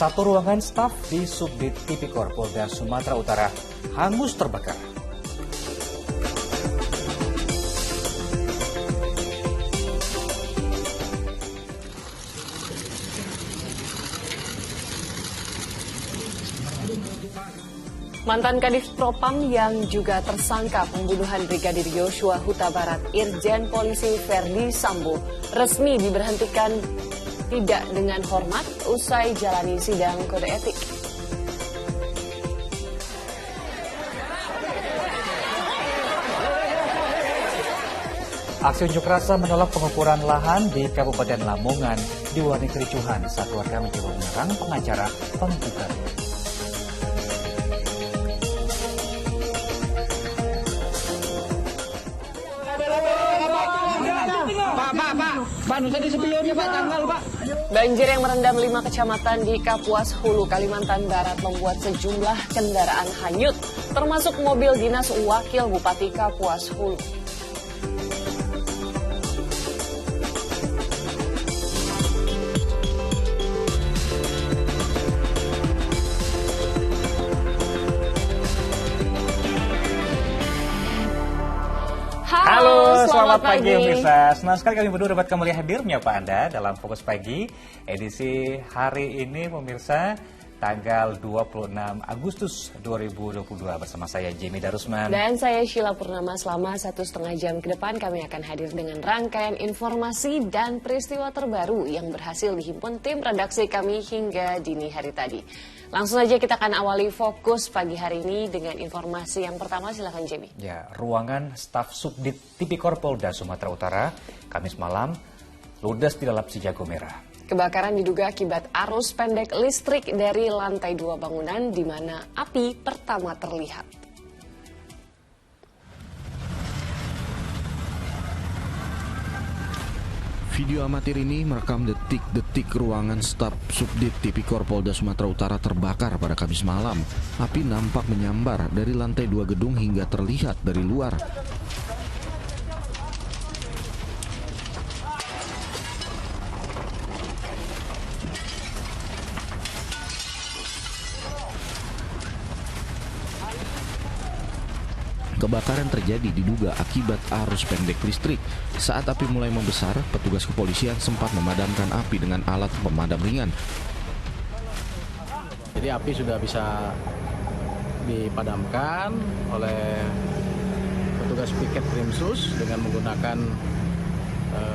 Satu ruangan staf di Subdit Tipikor Polda Sumatera Utara hangus terbakar. Mantan Kadif Propam yang juga tersangka pembunuhan Brigadir Yosua Huta Barat, Irjen Polisi Verdi Sambo, resmi diberhentikan tidak dengan hormat usai jalani sidang kode etik. Aksi unjuk rasa menolak pengukuran lahan di Kabupaten Lamongan diwarnai kericuhan saat warga mencoba menyerang pengacara penggugat. Banjir yang merendam 5 kecamatan di Kapuas Hulu, Kalimantan Barat membuat sejumlah kendaraan hanyut, termasuk mobil dinas Wakil Bupati Kapuas Hulu. Halo, selamat pagi pemirsa. Senang sekali kami berdua dapat kembali hadir menyapa Anda dalam Fokus Pagi edisi hari ini pemirsa tanggal 26 Agustus 2022 bersama saya Jimmy Darusman. Dan saya Sheila Purnama. Selama 1,5 jam ke depan kami akan hadir dengan rangkaian informasi dan peristiwa terbaru yang berhasil dihimpun tim redaksi kami hingga dini hari tadi. Langsung saja kita akan awali Fokus pagi hari ini dengan informasi yang pertama. Silakan Jamie. Ya, ruangan staf Subdit Tipikor Polda Sumatera Utara Kamis malam ludes di lalap si jago merah. Kebakaran diduga akibat arus pendek listrik dari lantai 2 bangunan di mana api pertama terlihat. Video amatir ini merekam detik-detik ruangan staf Subdit Tipikor Polda Sumatera Utara terbakar pada Kamis malam. Api nampak menyambar dari lantai 2 gedung hingga terlihat dari luar. Kebakaran terjadi diduga akibat arus pendek listrik. Saat api mulai membesar, petugas kepolisian sempat memadamkan api dengan alat pemadam ringan. Jadi api sudah bisa dipadamkan oleh petugas piket Krimsus dengan menggunakan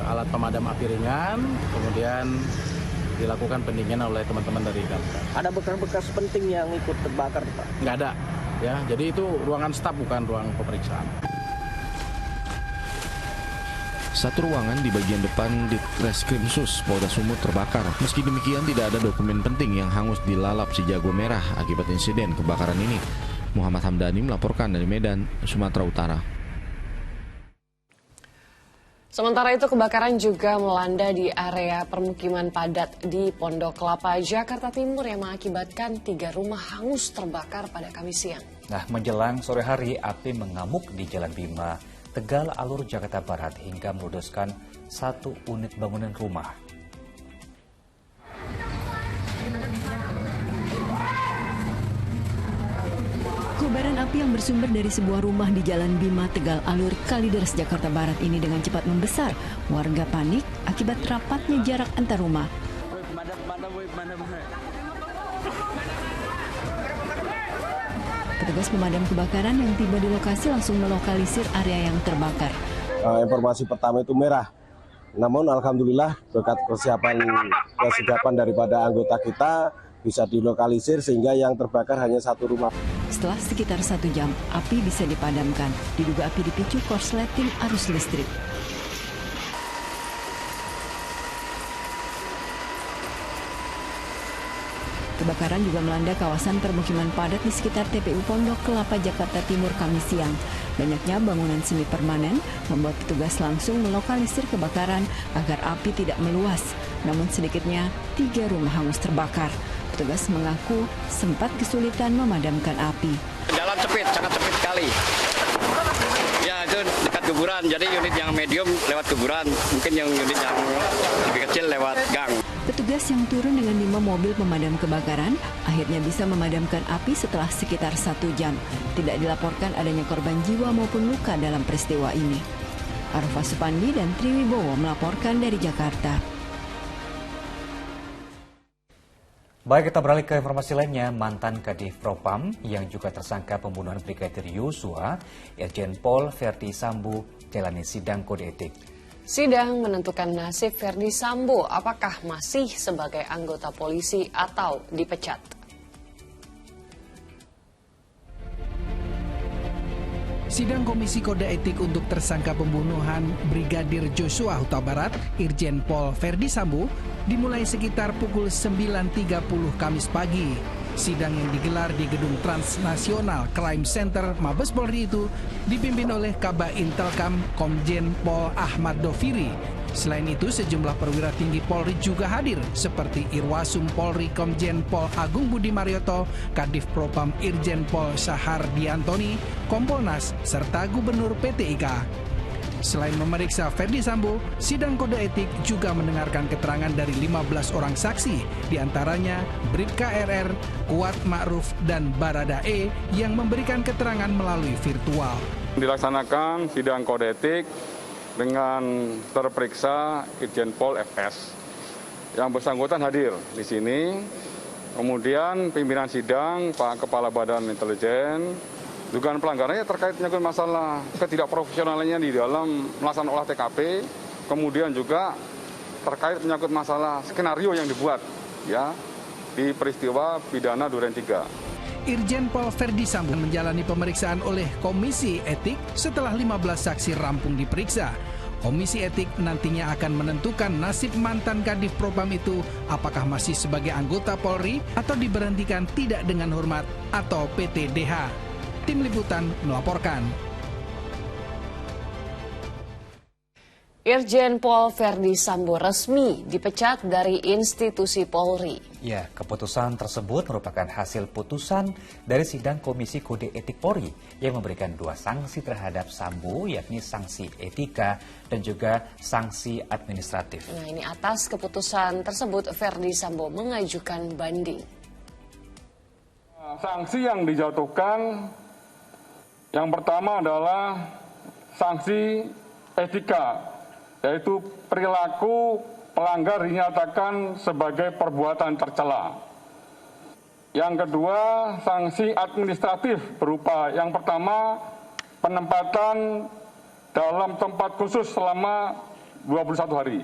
alat pemadam api ringan, kemudian dilakukan pendinginan oleh teman-teman dari damkar. Ada bekas-bekas penting yang ikut terbakar, Pak? Nggak ada. Ya, jadi itu ruangan staf bukan ruang pemeriksaan. Satu ruangan di bagian depan Ditreskrimsus Polda Sumut terbakar. Meski demikian tidak ada dokumen penting yang hangus dilalap si jago merah akibat insiden kebakaran ini. Muhammad Hamdani melaporkan dari Medan, Sumatera Utara. Sementara itu kebakaran juga melanda di area permukiman padat di Pondok Kelapa, Jakarta Timur yang mengakibatkan 3 rumah hangus terbakar pada Kamis siang. Nah, menjelang sore hari api mengamuk di Jalan Bima, Tegal Alur, Jakarta Barat hingga meludeskan 1 unit bangunan rumah. Kobaran api yang bersumber dari sebuah rumah di Jalan Bima, Tegal Alur, Kalideres, Jakarta Barat ini dengan cepat membesar. Warga panik akibat rapatnya jarak antar rumah. Petugas pemadam kebakaran yang tiba di lokasi langsung melokalisir area yang terbakar. Informasi pertama itu merah. Namun alhamdulillah berkat kesiapan daripada anggota kita bisa dilokalisir sehingga yang terbakar hanya 1 rumah. Setelah sekitar 1 jam, api bisa dipadamkan. Diduga api dipicu korsleting arus listrik. Kebakaran juga melanda kawasan permukiman padat di sekitar TPU Pondok Kelapa, Jakarta Timur Kamis siang. Banyaknya bangunan semi permanen membuat petugas langsung melokalisir kebakaran agar api tidak meluas. Namun sedikitnya 3 rumah hangus terbakar. Petugas mengaku sempat kesulitan memadamkan api. Jalan sempit, sangat sempit sekali. Ya, itu dekat kuburan, jadi unit yang medium lewat kuburan, mungkin yang unit yang lebih kecil lewat gang. Petugas yang turun dengan 5 mobil pemadam kebakaran akhirnya bisa memadamkan api setelah sekitar 1 jam. Tidak dilaporkan adanya korban jiwa maupun luka dalam peristiwa ini. Arfa Supandi dan Triwibowo melaporkan dari Jakarta. Baik, kita beralih ke informasi lainnya. Mantan Kadif Propam yang juga tersangka pembunuhan Brigadir Yosua, Irjen Pol Verdi Sambo, jalani sidang kode etik. Sidang menentukan nasib Verdi Sambo, apakah masih sebagai anggota polisi atau dipecat. Sidang Komisi Kode Etik untuk tersangka pembunuhan Brigadir Joshua Huta Barat, Irjen Pol Verdi Sambo, dimulai sekitar pukul 9.30 Kamis pagi. Sidang yang digelar di Gedung Transnasional Crime Center Mabes Polri itu dipimpin oleh Kaba Intelkam Komjen Pol Ahmad Doviri. Selain itu, sejumlah perwira tinggi Polri juga hadir, seperti Irwasum Polri Komjen Pol Agung Budi Marioto, Kadif Propam Irjen Pol Syahar Diantoni, Kompolnas, serta Gubernur PT IKA. Selain memeriksa Verdi Sambo, sidang kode etik juga mendengarkan keterangan dari 15 orang saksi, diantaranya Bribka RR, Kuat Ma'ruf, dan Barada E yang memberikan keterangan melalui virtual. Dilaksanakan sidang kode etik dengan terperiksa Irjen Pol FS. Yang bersangkutan hadir di sini, kemudian pimpinan sidang, Pak Kepala Badan Intelijen, dugaan pelanggarannya terkait menyangkut masalah ketidakprofesionalannya di dalam melaksanakan olah TKP, kemudian juga terkait menyangkut masalah skenario yang dibuat ya di peristiwa pidana Duren 3. Irjen Pol Verdi Sambo menjalani pemeriksaan oleh Komisi Etik setelah 15 saksi rampung diperiksa. Komisi Etik nantinya akan menentukan nasib mantan Kadif Propam itu, apakah masih sebagai anggota Polri atau diberhentikan tidak dengan hormat atau PTDH. Tim Liputan melaporkan. Irjen Pol Verdi Sambo resmi dipecat dari institusi Polri. Ya, keputusan tersebut merupakan hasil putusan dari sidang Komisi Kode Etik Polri yang memberikan 2 sanksi terhadap Sambo, yakni sanksi etika dan juga sanksi administratif. Nah, ini atas keputusan tersebut Verdi Sambo mengajukan banding. Sanksi yang dijatuhkan yang pertama adalah sanksi etika, yaitu perilaku pelanggar dinyatakan sebagai perbuatan tercela. Yang kedua, sanksi administratif berupa yang pertama penempatan dalam tempat khusus selama 21 hari.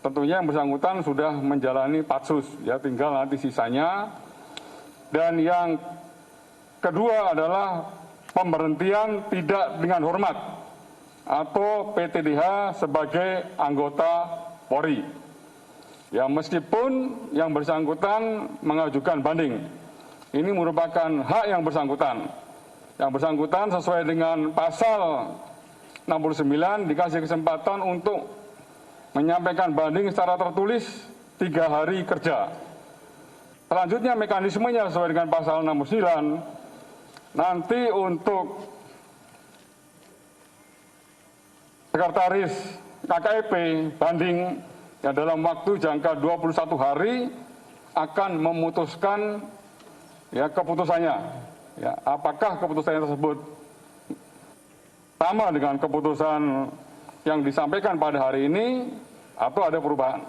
Tentunya yang bersangkutan sudah menjalani patsus, ya tinggal nanti sisanya. Dan yang kedua adalah pemberhentian tidak dengan hormat atau PTDH sebagai anggota Polri. Ya, meskipun yang bersangkutan mengajukan banding, ini merupakan hak yang bersangkutan. Yang bersangkutan sesuai dengan pasal 69 dikasih kesempatan untuk menyampaikan banding secara tertulis 3 hari kerja. Selanjutnya mekanismenya sesuai dengan pasal 69. Nanti untuk sekretaris KKEP banding yang dalam waktu jangka 21 hari akan memutuskan ya keputusannya. Ya, apakah keputusannya tersebut sama dengan keputusan yang disampaikan pada hari ini atau ada perubahan?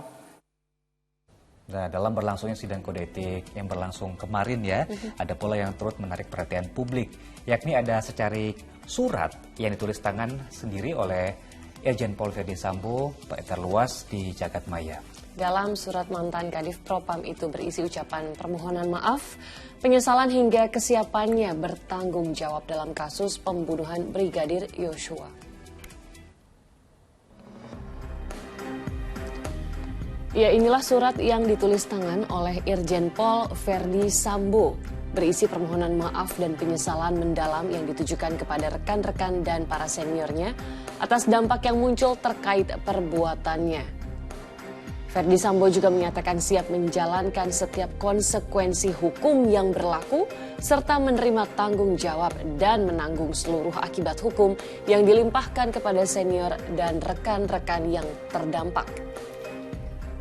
Nah, dalam berlangsungnya sidang kode etik yang berlangsung kemarin ya, ada pula yang turut menarik perhatian publik, yakni ada secarik surat yang ditulis tangan sendiri oleh Irjen Pol Verdi Sambo beredar luas di jagat maya. Dalam surat mantan Kadif Propam itu berisi ucapan permohonan maaf, penyesalan hingga kesiapannya bertanggung jawab dalam kasus pembunuhan Brigadir Yosua. Ya, inilah surat yang ditulis tangan oleh Irjen Pol Verdi Sambo. Berisi permohonan maaf dan penyesalan mendalam yang ditujukan kepada rekan-rekan dan para seniornya atas dampak yang muncul terkait perbuatannya. Verdi Sambo juga menyatakan siap menjalankan setiap konsekuensi hukum yang berlaku serta menerima tanggung jawab dan menanggung seluruh akibat hukum yang dilimpahkan kepada senior dan rekan-rekan yang terdampak.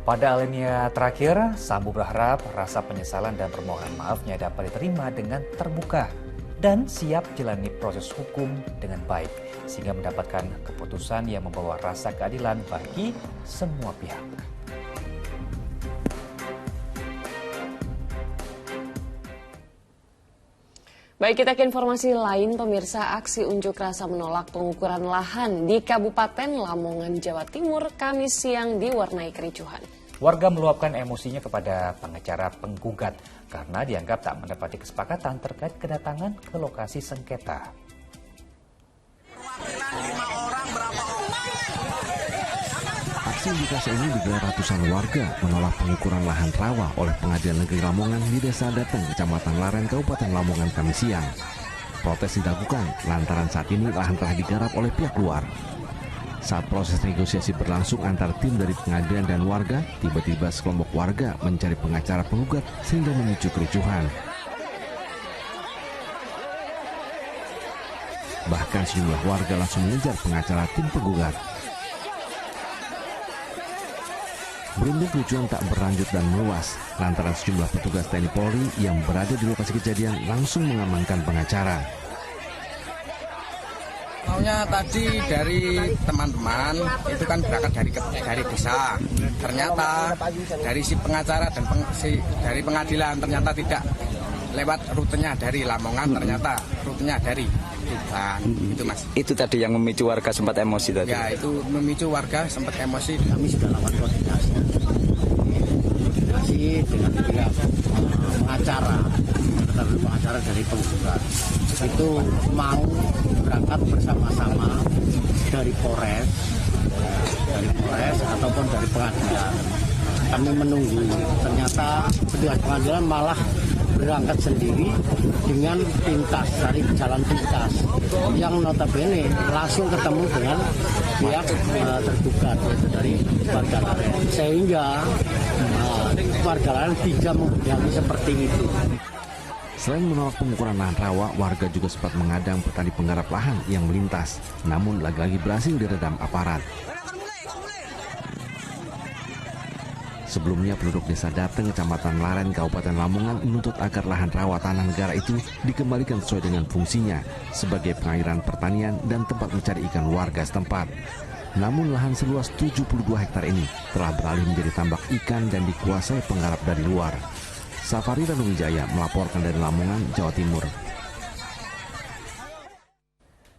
Pada alinea terakhir, Sambo berharap rasa penyesalan dan permohonan maafnya dapat diterima dengan terbuka dan siap jalani proses hukum dengan baik, sehingga mendapatkan keputusan yang membawa rasa keadilan bagi semua pihak. Baik, kita ke informasi lain, pemirsa. Aksi unjuk rasa menolak pengukuran lahan di Kabupaten Lamongan, Jawa Timur, Kamis siang diwarnai kericuhan. Warga meluapkan emosinya kepada pengacara penggugat karena dianggap tak mendapati kesepakatan terkait kedatangan ke lokasi sengketa. Aksi unjuk rasa ini digelar ratusan warga menolak pengukuran lahan rawa oleh Pengadilan Negeri Lamongan di Desa Dateng, Kecamatan Laren, Kabupaten Lamongan, Kamis siang. Protes dilakukan lantaran saat ini lahan telah digarap oleh pihak luar. Saat proses negosiasi berlangsung antara tim dari pengadilan dan warga, tiba-tiba sekelompok warga mencari pengacara penggugat sehingga memicu kericuhan. Bahkan sejumlah warga langsung mengejar pengacara tim penggugat. Beruntung kericuhan tak berlanjut dan meluas, lantaran sejumlah petugas TNI Polri yang berada di lokasi kejadian langsung mengamankan pengacara. Maunya tadi dari teman-teman itu kan berangkat dari desa. Ternyata dari si pengacara dan dari pengadilan ternyata tidak lewat rutenya dari Lamongan, ternyata rutenya dari Tuban. Itu Mas. Itu tadi yang memicu warga sempat emosi tadi. Ya, itu memicu warga sempat emosi. Kami sudah lakukan koordinasi dengan pihak pengacara dari penggugat. Itu mau berangkat bersama-sama dari Polres ataupun dari pengadilan. Kami menunggu, ternyata petugas pengadilan malah berangkat sendiri dengan pintas, dari jalan pintas yang notabene langsung ketemu dengan pihak tergugat, yaitu dari warga Laren, sehingga warga Laren tidak menghadapi seperti itu. Selain menolak pengukuran lahan rawa, warga juga sempat mengadang petani penggarap lahan yang melintas, namun lagi-lagi berhasil diredam aparat. Sebelumnya penduduk Desa Dateng, Kecamatan Laren, Kabupaten Lamongan menuntut agar lahan rawa tanah negara itu dikembalikan sesuai dengan fungsinya sebagai pengairan pertanian dan tempat mencari ikan warga setempat. Namun lahan seluas 72 hektar ini telah beralih menjadi tambak ikan dan dikuasai penggarap dari luar. Safari Ranuwijaya melaporkan dari Lamongan, Jawa Timur.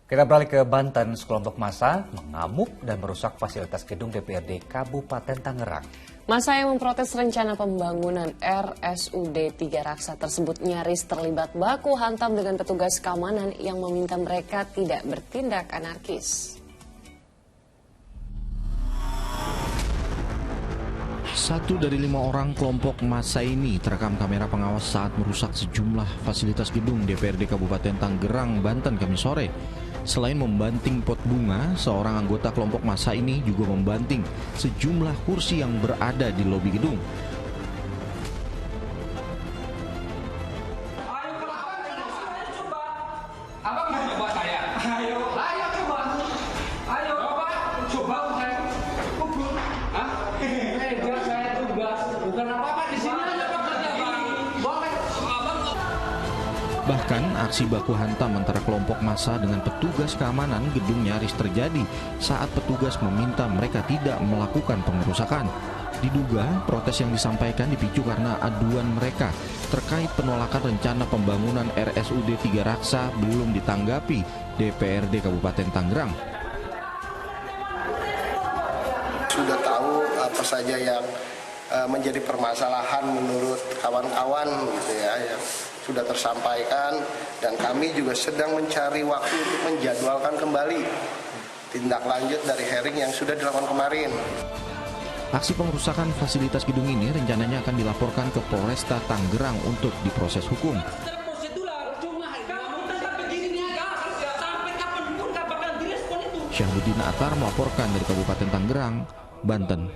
Kita beralih ke Banten, sekelompok massa mengamuk dan merusak fasilitas gedung DPRD Kabupaten Tangerang. Massa yang memprotes rencana pembangunan RSUD 3 Raksa tersebut nyaris terlibat baku hantam dengan petugas keamanan yang meminta mereka tidak bertindak anarkis. 1 dari 5 orang kelompok massa ini terekam kamera pengawas saat merusak sejumlah fasilitas gedung DPRD Kabupaten Tangerang, Banten, Kamis sore. Selain membanting pot bunga, seorang anggota kelompok massa ini juga membanting sejumlah kursi yang berada di lobi gedung. Bahkan aksi baku hantam antara kelompok massa dengan petugas keamanan gedung nyaris terjadi saat petugas meminta mereka tidak melakukan pengerusakan. Diduga protes yang disampaikan dipicu karena aduan mereka terkait penolakan rencana pembangunan RSUD 3 Raksa belum ditanggapi DPRD Kabupaten Tangerang. Sudah tahu apa saja yang menjadi permasalahan menurut kawan-kawan gitu ya, yang sudah tersampaikan, dan kami juga sedang mencari waktu untuk menjadwalkan kembali tindak lanjut dari hearing yang sudah dilakukan kemarin. Aksi pengerusakan fasilitas gedung ini rencananya akan dilaporkan ke Polresta Tangerang untuk diproses hukum. Syahbudin Atar melaporkan dari Kabupaten Tangerang, Banten.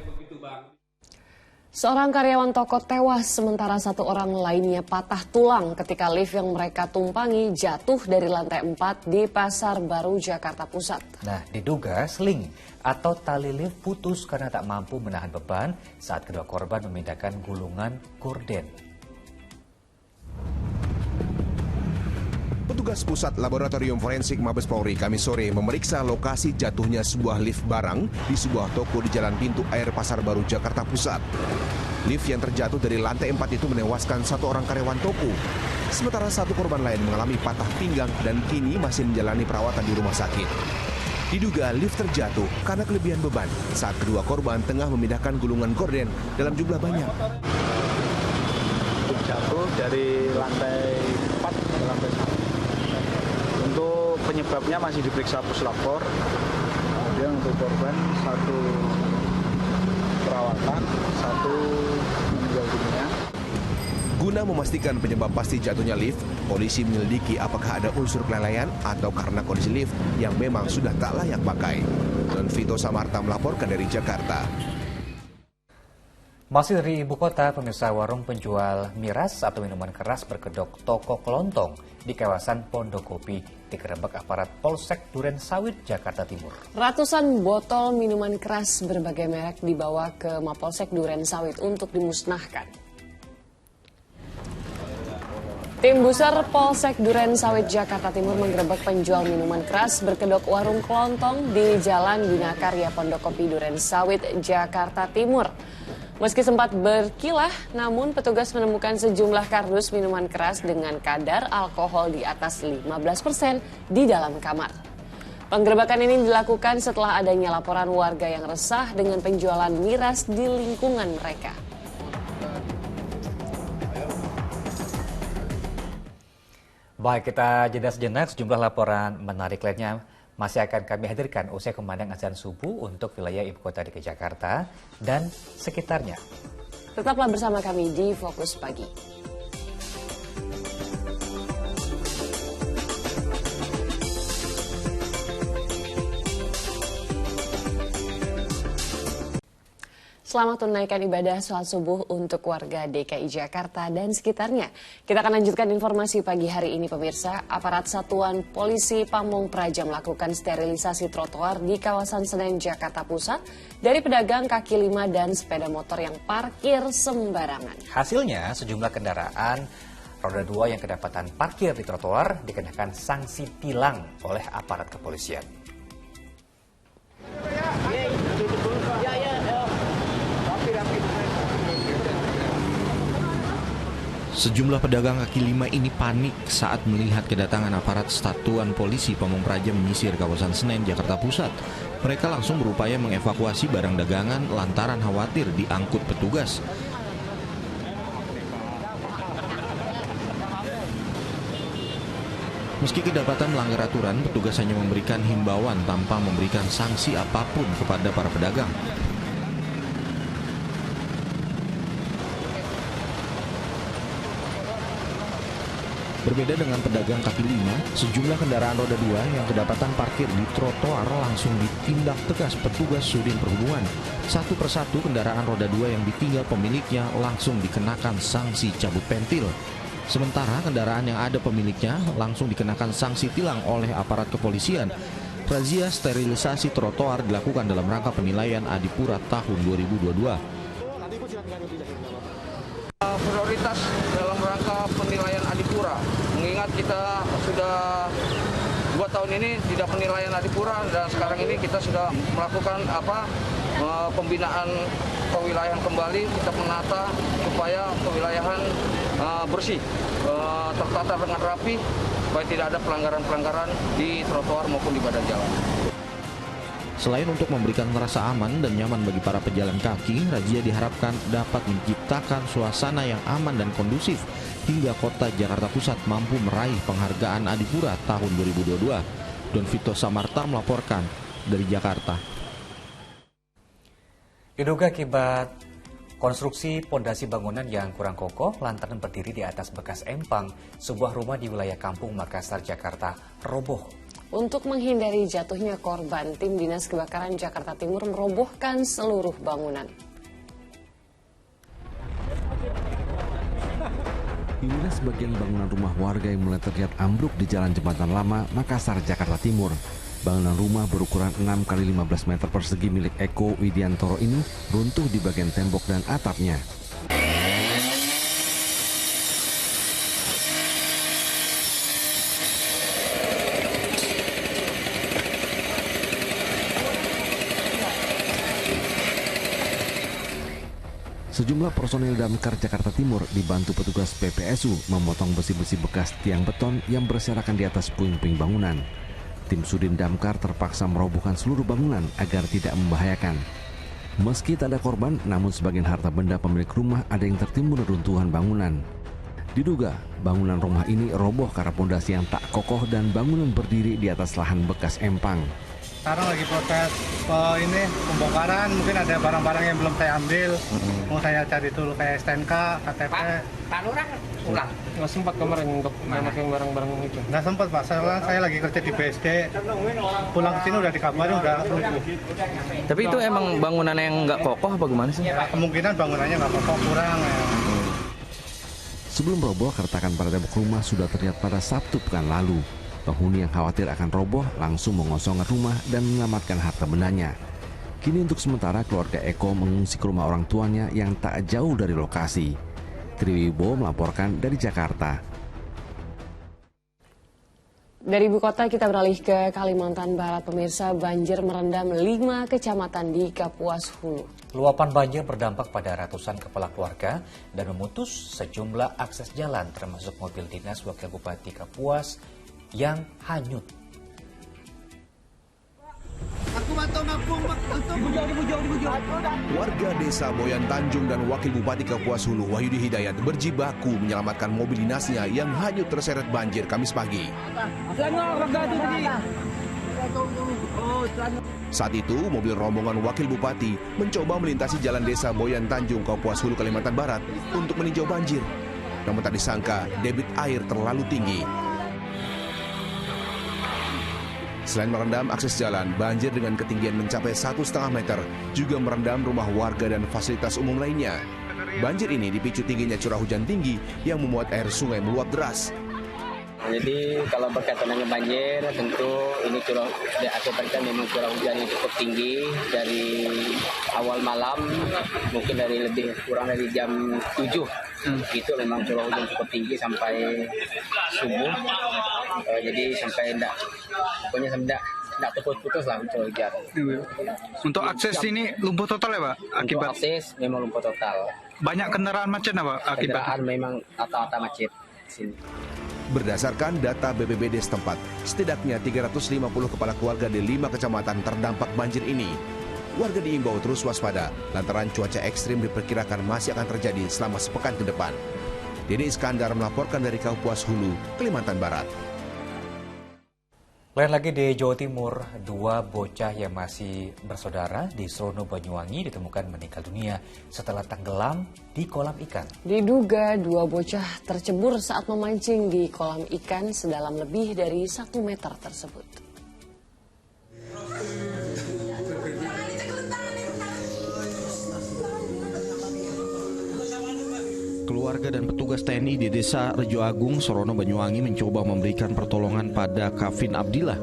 Seorang karyawan toko tewas sementara satu orang lainnya patah tulang ketika lift yang mereka tumpangi jatuh dari lantai 4 di Pasar Baru, Jakarta Pusat. Nah, diduga seling atau tali lift putus karena tak mampu menahan beban saat kedua korban memindahkan gulungan gorden. Petugas Pusat Laboratorium Forensik Mabes Polri Kamis sore memeriksa lokasi jatuhnya sebuah lift barang di sebuah toko di Jalan Pintu Air Pasar Baru, Jakarta Pusat. Lift yang terjatuh dari lantai 4 itu menewaskan satu orang karyawan toko. Sementara satu korban lain mengalami patah pinggang dan kini masih menjalani perawatan di rumah sakit. Diduga lift terjatuh karena kelebihan beban saat kedua korban tengah memindahkan gulungan gorden dalam jumlah banyak. Jatuh dari lantai 4 ke lantai 1. Untuk penyebabnya masih diperiksa puslapor. Kemudian untuk korban satu perawatan, satu meninggal dunia. Guna memastikan penyebab pasti jatuhnya lift, polisi menyelidiki apakah ada unsur kelalaian atau karena kondisi lift yang memang sudah tak layak pakai. Don Vito Samarta melaporkan dari Jakarta. Masih dari ibu kota, pemirsa, warung penjual miras atau minuman keras berkedok toko kelontong di kawasan Pondokopi digerebek aparat Polsek Duren Sawit, Jakarta Timur. Ratusan botol minuman keras berbagai merek dibawa ke Mapolsek Duren Sawit untuk dimusnahkan. Tim Busar Polsek Duren Sawit, Jakarta Timur menggerebek penjual minuman keras berkedok warung kelontong di Jalan Bina Karya Pondokopi Duren Sawit, Jakarta Timur. Meski sempat berkilah, namun petugas menemukan sejumlah kardus minuman keras dengan kadar alkohol di atas 15% di dalam kamar. Penggerebekan ini dilakukan setelah adanya laporan warga yang resah dengan penjualan miras di lingkungan mereka. Baik, kita jeda sejenak. Sejumlah laporan menarik lainnya masih akan kami hadirkan usai kumandang azan subuh untuk wilayah ibu kota DKI Jakarta dan sekitarnya. Tetaplah bersama kami di Fokus Pagi. Selamat tunaikan ibadah sholat subuh untuk warga DKI Jakarta dan sekitarnya. Kita akan lanjutkan informasi pagi hari ini, pemirsa. Aparat Satuan Polisi Pamong Praja melakukan sterilisasi trotoar di kawasan Senen, Jakarta Pusat dari pedagang kaki lima dan sepeda motor yang parkir sembarangan. Hasilnya, sejumlah kendaraan roda 2 yang kedapatan parkir di trotoar dikenakan sanksi tilang oleh aparat kepolisian. Sejumlah pedagang kaki lima ini panik saat melihat kedatangan aparat Satuan Polisi Pamong Praja menyisir kawasan Senen, Jakarta Pusat. Mereka langsung berupaya mengevakuasi barang dagangan lantaran khawatir diangkut petugas. Meski kedapatan melanggar aturan, petugas hanya memberikan himbauan tanpa memberikan sanksi apapun kepada para pedagang. Berbeda dengan pedagang kaki lima, sejumlah kendaraan roda 2 yang kedapatan parkir di trotoar langsung ditindak tegas petugas Sudin Perhubungan. Satu persatu kendaraan roda 2 yang ditinggal pemiliknya langsung dikenakan sanksi cabut pentil. Sementara kendaraan yang ada pemiliknya langsung dikenakan sanksi tilang oleh aparat kepolisian. Razia sterilisasi trotoar dilakukan dalam rangka penilaian Adipura tahun 2022. Prioritas dalam rangka penilaian Adipura, mengingat kita sudah 2 tahun ini tidak penilaian Adipura dan sekarang ini kita sudah melakukan pembinaan kewilayahan kembali, kita menata supaya kewilayahan bersih, tertata dengan rapi, supaya tidak ada pelanggaran-pelanggaran di trotoar maupun di badan jalan. Selain untuk memberikan rasa aman dan nyaman bagi para pejalan kaki, razia diharapkan dapat menciptakan suasana yang aman dan kondusif hingga kota Jakarta Pusat mampu meraih penghargaan Adipura tahun 2022. Don Vito Samarta melaporkan dari Jakarta. Diduga akibat konstruksi pondasi bangunan yang kurang kokoh lantaran berdiri di atas bekas empang, sebuah rumah di wilayah Kampung Makassar, Jakarta roboh. Untuk menghindari jatuhnya korban, tim Dinas Kebakaran Jakarta Timur merobohkan seluruh bangunan. Inilah sebagian bangunan rumah warga yang mulai terlihat ambruk di Jalan Jembatan Lama, Makassar, Jakarta Timur. Bangunan rumah berukuran 6 x 15 meter persegi milik Eko Widiantoro ini runtuh di bagian tembok dan atapnya. Sejumlah personil Damkar Jakarta Timur dibantu petugas PPSU memotong besi-besi bekas tiang beton yang berserakan di atas puing-puing bangunan. Tim Sudin Damkar terpaksa merobohkan seluruh bangunan agar tidak membahayakan. Meski tak ada korban, namun sebagian harta benda pemilik rumah ada yang tertimbun reruntuhan bangunan. Diduga, bangunan rumah ini roboh karena pondasi yang tak kokoh dan bangunan berdiri di atas lahan bekas empang. Sekarang lagi proses ini pembongkaran, mungkin ada barang-barang yang belum saya ambil. Mau saya cari dulu kayak STNK, KTP. Pak Lurah pulang? Nggak sempat kemarin untuk memakai barang-barang itu? Nggak sempat Pak, saya lagi kerja di BSD. Pulang ke sini udah dikabarin, udah lumpuh. Tapi itu emang bangunan yang nggak kokoh apa gimana sih? Ya, kemungkinan bangunannya nggak kokoh, kurang ya. Sebelum roboh, keretakan pada tembok rumah sudah terlihat pada Sabtu pekan lalu. Penghuni yang khawatir akan roboh langsung mengosongkan rumah dan menyelamatkan harta bendanya. Kini untuk sementara keluarga Eko mengungsi ke rumah orang tuanya yang tak jauh dari lokasi. Triwibo melaporkan dari Jakarta. Dari ibu kota kita beralih ke Kalimantan Barat. Pemirsa, banjir merendam 5 kecamatan di Kapuas Hulu. Luapan banjir berdampak pada ratusan kepala keluarga dan memutus sejumlah akses jalan termasuk mobil dinas Wakil Bupati Kapuas yang hanyut. Warga desa Boyan Tanjung dan Wakil Bupati Kapuas Hulu Wahyudi Hidayat berjibaku menyelamatkan mobil dinasnya yang hanyut terseret banjir Kamis pagi. Saat itu, mobil rombongan Wakil Bupati mencoba melintasi jalan desa Boyan Tanjung, Kapuas Hulu, Kalimantan Barat untuk meninjau banjir. Namun tak disangka, debit air terlalu tinggi. Selain merendam akses jalan, banjir dengan ketinggian mencapai 1,5 meter juga merendam rumah warga dan fasilitas umum lainnya. Banjir ini dipicu tingginya curah hujan tinggi yang membuat air sungai meluap deras. Jadi kalau berkaitan dengan banjir, tentu ini akibatkan memang curah hujan yang cukup tinggi dari awal malam, mungkin dari lebih kurang dari jam 7. Itu memang curah hujan cukup tinggi sampai subuh. Jadi sampai pokoknya tidak putus-putus lah curah hujan. Untuk akses ini lumpuh total ya Pak? Untuk akses memang lumpuh total. Banyak kendaraan macet apa akibat? Kendaraan memang rata-rata macet di sini. Berdasarkan data BPBD setempat, setidaknya 350 kepala keluarga di 5 kecamatan terdampak banjir ini. Warga diimbau terus waspada lantaran cuaca ekstrim diperkirakan masih akan terjadi selama sepekan ke depan. Deni Iskandar melaporkan dari Kapuas Hulu, Kalimantan Barat. Lain lagi di Jawa Timur, 2 bocah yang masih bersaudara di Srono, Banyuwangi ditemukan meninggal dunia setelah tenggelam di kolam ikan. Diduga 2 bocah tercebur saat memancing di kolam ikan sedalam lebih dari 1 meter tersebut. Keluarga dan petugas TNI di Desa Rejo Agung, Srono, Banyuwangi mencoba memberikan pertolongan pada Kavin Abdillah,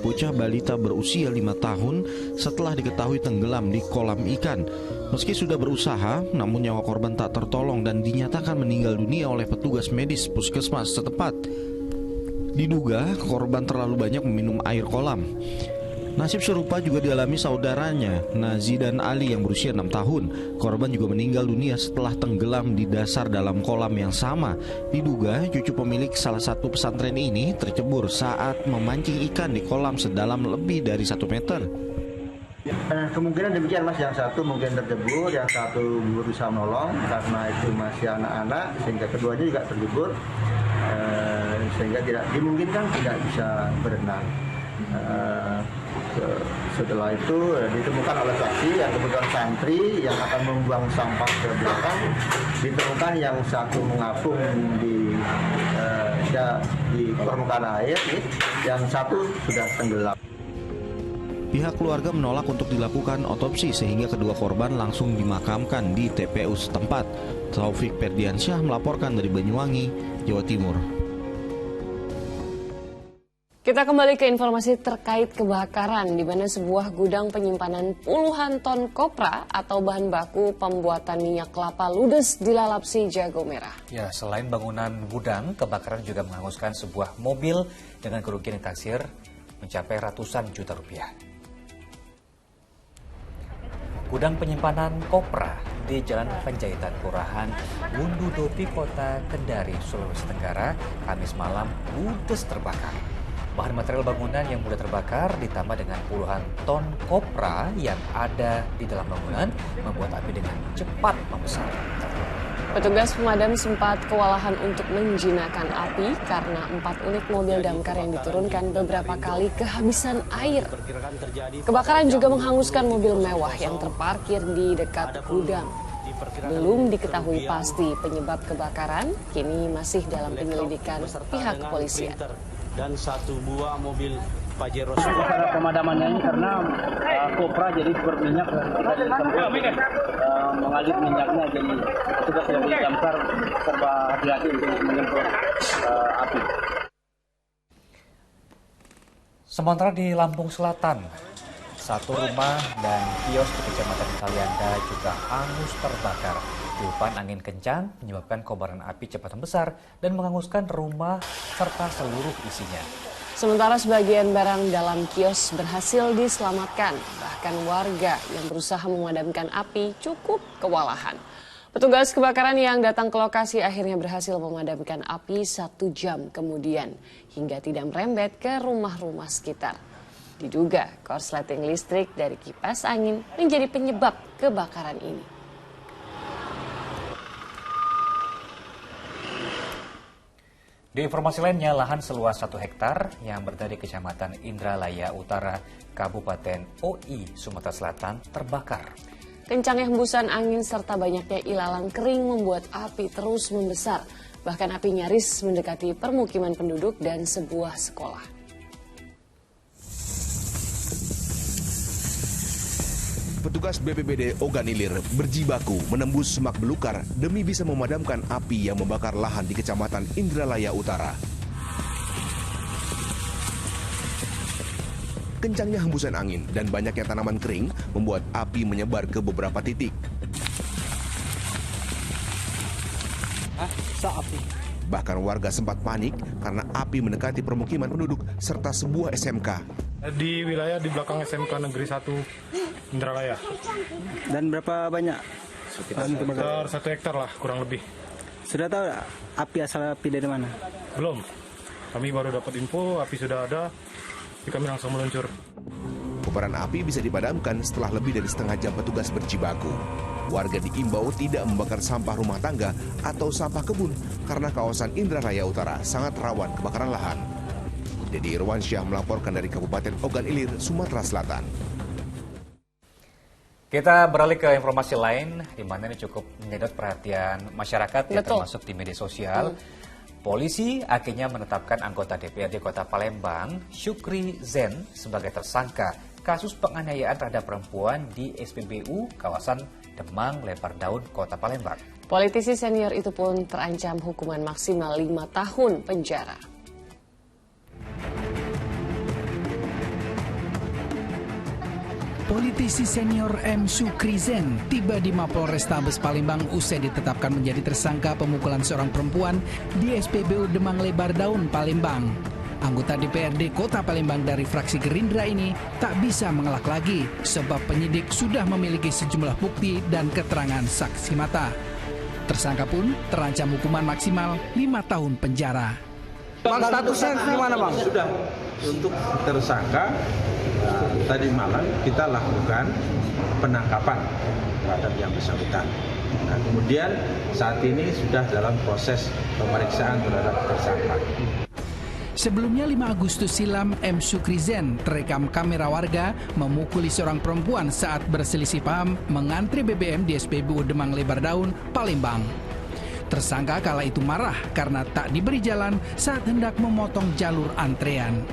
bocah balita berusia 5 tahun setelah diketahui tenggelam di kolam ikan. Meski sudah berusaha, namun nyawa korban tak tertolong dan dinyatakan meninggal dunia oleh petugas medis puskesmas setempat. Diduga korban terlalu banyak meminum air kolam. Nasib serupa juga dialami saudaranya, Nazi dan Ali yang berusia 6 tahun. Korban juga meninggal dunia setelah tenggelam di dasar dalam kolam yang sama. Diduga cucu pemilik salah satu pesantren ini tercebur saat memancing ikan di kolam sedalam lebih dari 1 meter. Kemungkinan demikian Mas, yang satu mungkin tercebur, yang satu berusaha menolong karena itu masih anak-anak, sehingga keduanya juga tercebur, sehingga tidak dimungkinkan tidak bisa berenang. Setelah itu ditemukan oleh saksi yang kebetulan santri yang akan membuang sampah ke belakang, ditemukan yang satu mengapung di permukaan air, yang satu sudah tenggelam. Pihak keluarga menolak untuk dilakukan otopsi sehingga kedua korban langsung dimakamkan di TPU setempat. Taufik Ferdiansyah melaporkan dari Banyuwangi, Jawa Timur. Kita kembali ke informasi terkait kebakaran di mana sebuah gudang penyimpanan puluhan ton kopra atau bahan baku pembuatan minyak kelapa ludes dilalap si jago merah. Ya, selain bangunan gudang, kebakaran juga menghanguskan sebuah mobil dengan kerugian yang taksir mencapai ratusan juta rupiah. Gudang penyimpanan kopra di Jalan Penjahitan Kelurahan Gundudopi, Kota Kendari, Sulawesi Tenggara, Kamis malam ludes terbakar. Bahan material bangunan yang mudah terbakar ditambah dengan puluhan ton kopra yang ada di dalam bangunan membuat api dengan cepat membesar. Petugas pemadam sempat kewalahan untuk menjinakkan api karena 4 unit mobil damkar yang diturunkan beberapa kali kehabisan air. Kebakaran juga menghanguskan mobil mewah yang terparkir di dekat gudang. Belum diketahui pasti penyebab kebakaran, kini masih dalam penyelidikan pihak kepolisian. Dan 1 buah mobil Pajero. Cara pemadamannya ini karena kopra jadi berminyak mengalir minyaknya, jadi petugas dari damkar serba hati-hati untuk menyemprot api. Sementara di Lampung Selatan, satu rumah dan kios di Kecamatan Kalianda juga hangus terbakar. Tiupan angin kencang menyebabkan kobaran api cepat membesar dan menghanguskan rumah serta seluruh isinya. Sementara sebagian barang dalam kios berhasil diselamatkan, bahkan warga yang berusaha memadamkan api cukup kewalahan. Petugas kebakaran yang datang ke lokasi akhirnya berhasil memadamkan api 1 jam kemudian hingga tidak merembet ke rumah-rumah sekitar. Diduga korsleting listrik dari kipas angin menjadi penyebab kebakaran ini. Di informasi lainnya, lahan seluas 1 hektar yang berada di Kecamatan Indralaya Utara, Kabupaten OI, Sumatera Selatan terbakar. Kencangnya hembusan angin serta banyaknya ilalang kering membuat api terus membesar. Bahkan api nyaris mendekati permukiman penduduk dan sebuah sekolah. Petugas BPBD Ogan Ilir berjibaku menembus semak belukar demi bisa memadamkan api yang membakar lahan di Kecamatan Indralaya Utara. Kencangnya hembusan angin dan banyaknya tanaman kering membuat api menyebar ke beberapa titik. Bahkan warga sempat panik karena api mendekati permukiman penduduk serta sebuah SMK. Di wilayah di belakang SMK Negeri 1 Indralaya. Dan berapa banyak? Sekitar 1 hektar lah, kurang lebih. Sudah tahu asal api dari mana? Belum. Kami baru dapat info, api sudah ada, jadi kami langsung meluncur. Kobaran api bisa dipadamkan setelah lebih dari setengah jam petugas berjibaku. Warga diimbau tidak membakar sampah rumah tangga atau sampah kebun karena kawasan Indralaya Utara sangat rawan kebakaran lahan. Dedi Irwansyah melaporkan dari Kabupaten Ogan Ilir, Sumatera Selatan. Kita beralih ke informasi lain, di mana ini cukup menyedot perhatian masyarakat, ya, termasuk di media sosial. Polisi akhirnya menetapkan anggota DPRD Kota Palembang, Syukri Zen, sebagai tersangka kasus penganiayaan terhadap perempuan di SPBU kawasan Demang Lebar Daun, Kota Palembang. Politisi senior itu pun terancam hukuman maksimal 5 tahun penjara. Politisi senior M. Syukri Zen tiba di Mapolrestabes Palembang usai ditetapkan menjadi tersangka pemukulan seorang perempuan di SPBU Demang Lebar Daun, Palembang. Anggota DPRD Kota Palembang dari fraksi Gerindra ini tak bisa mengelak lagi sebab penyidik sudah memiliki sejumlah bukti dan keterangan saksi mata. Tersangka pun terancam hukuman maksimal 5 tahun penjara. Bang, statusnya gimana Bang? Sudah untuk tersangka tadi malam kita lakukan penangkapan terhadap yang bersangkutan. Nah, kemudian saat ini sudah dalam proses pemeriksaan terhadap tersangka. Sebelumnya 5 Agustus silam, M. Syukri Zen terekam kamera warga memukuli seorang perempuan saat berselisih paham mengantri BBM di SPBU Demang Lebar Daun, Palembang. Tersangka kala itu marah karena tak diberi jalan saat hendak memotong jalur antrean.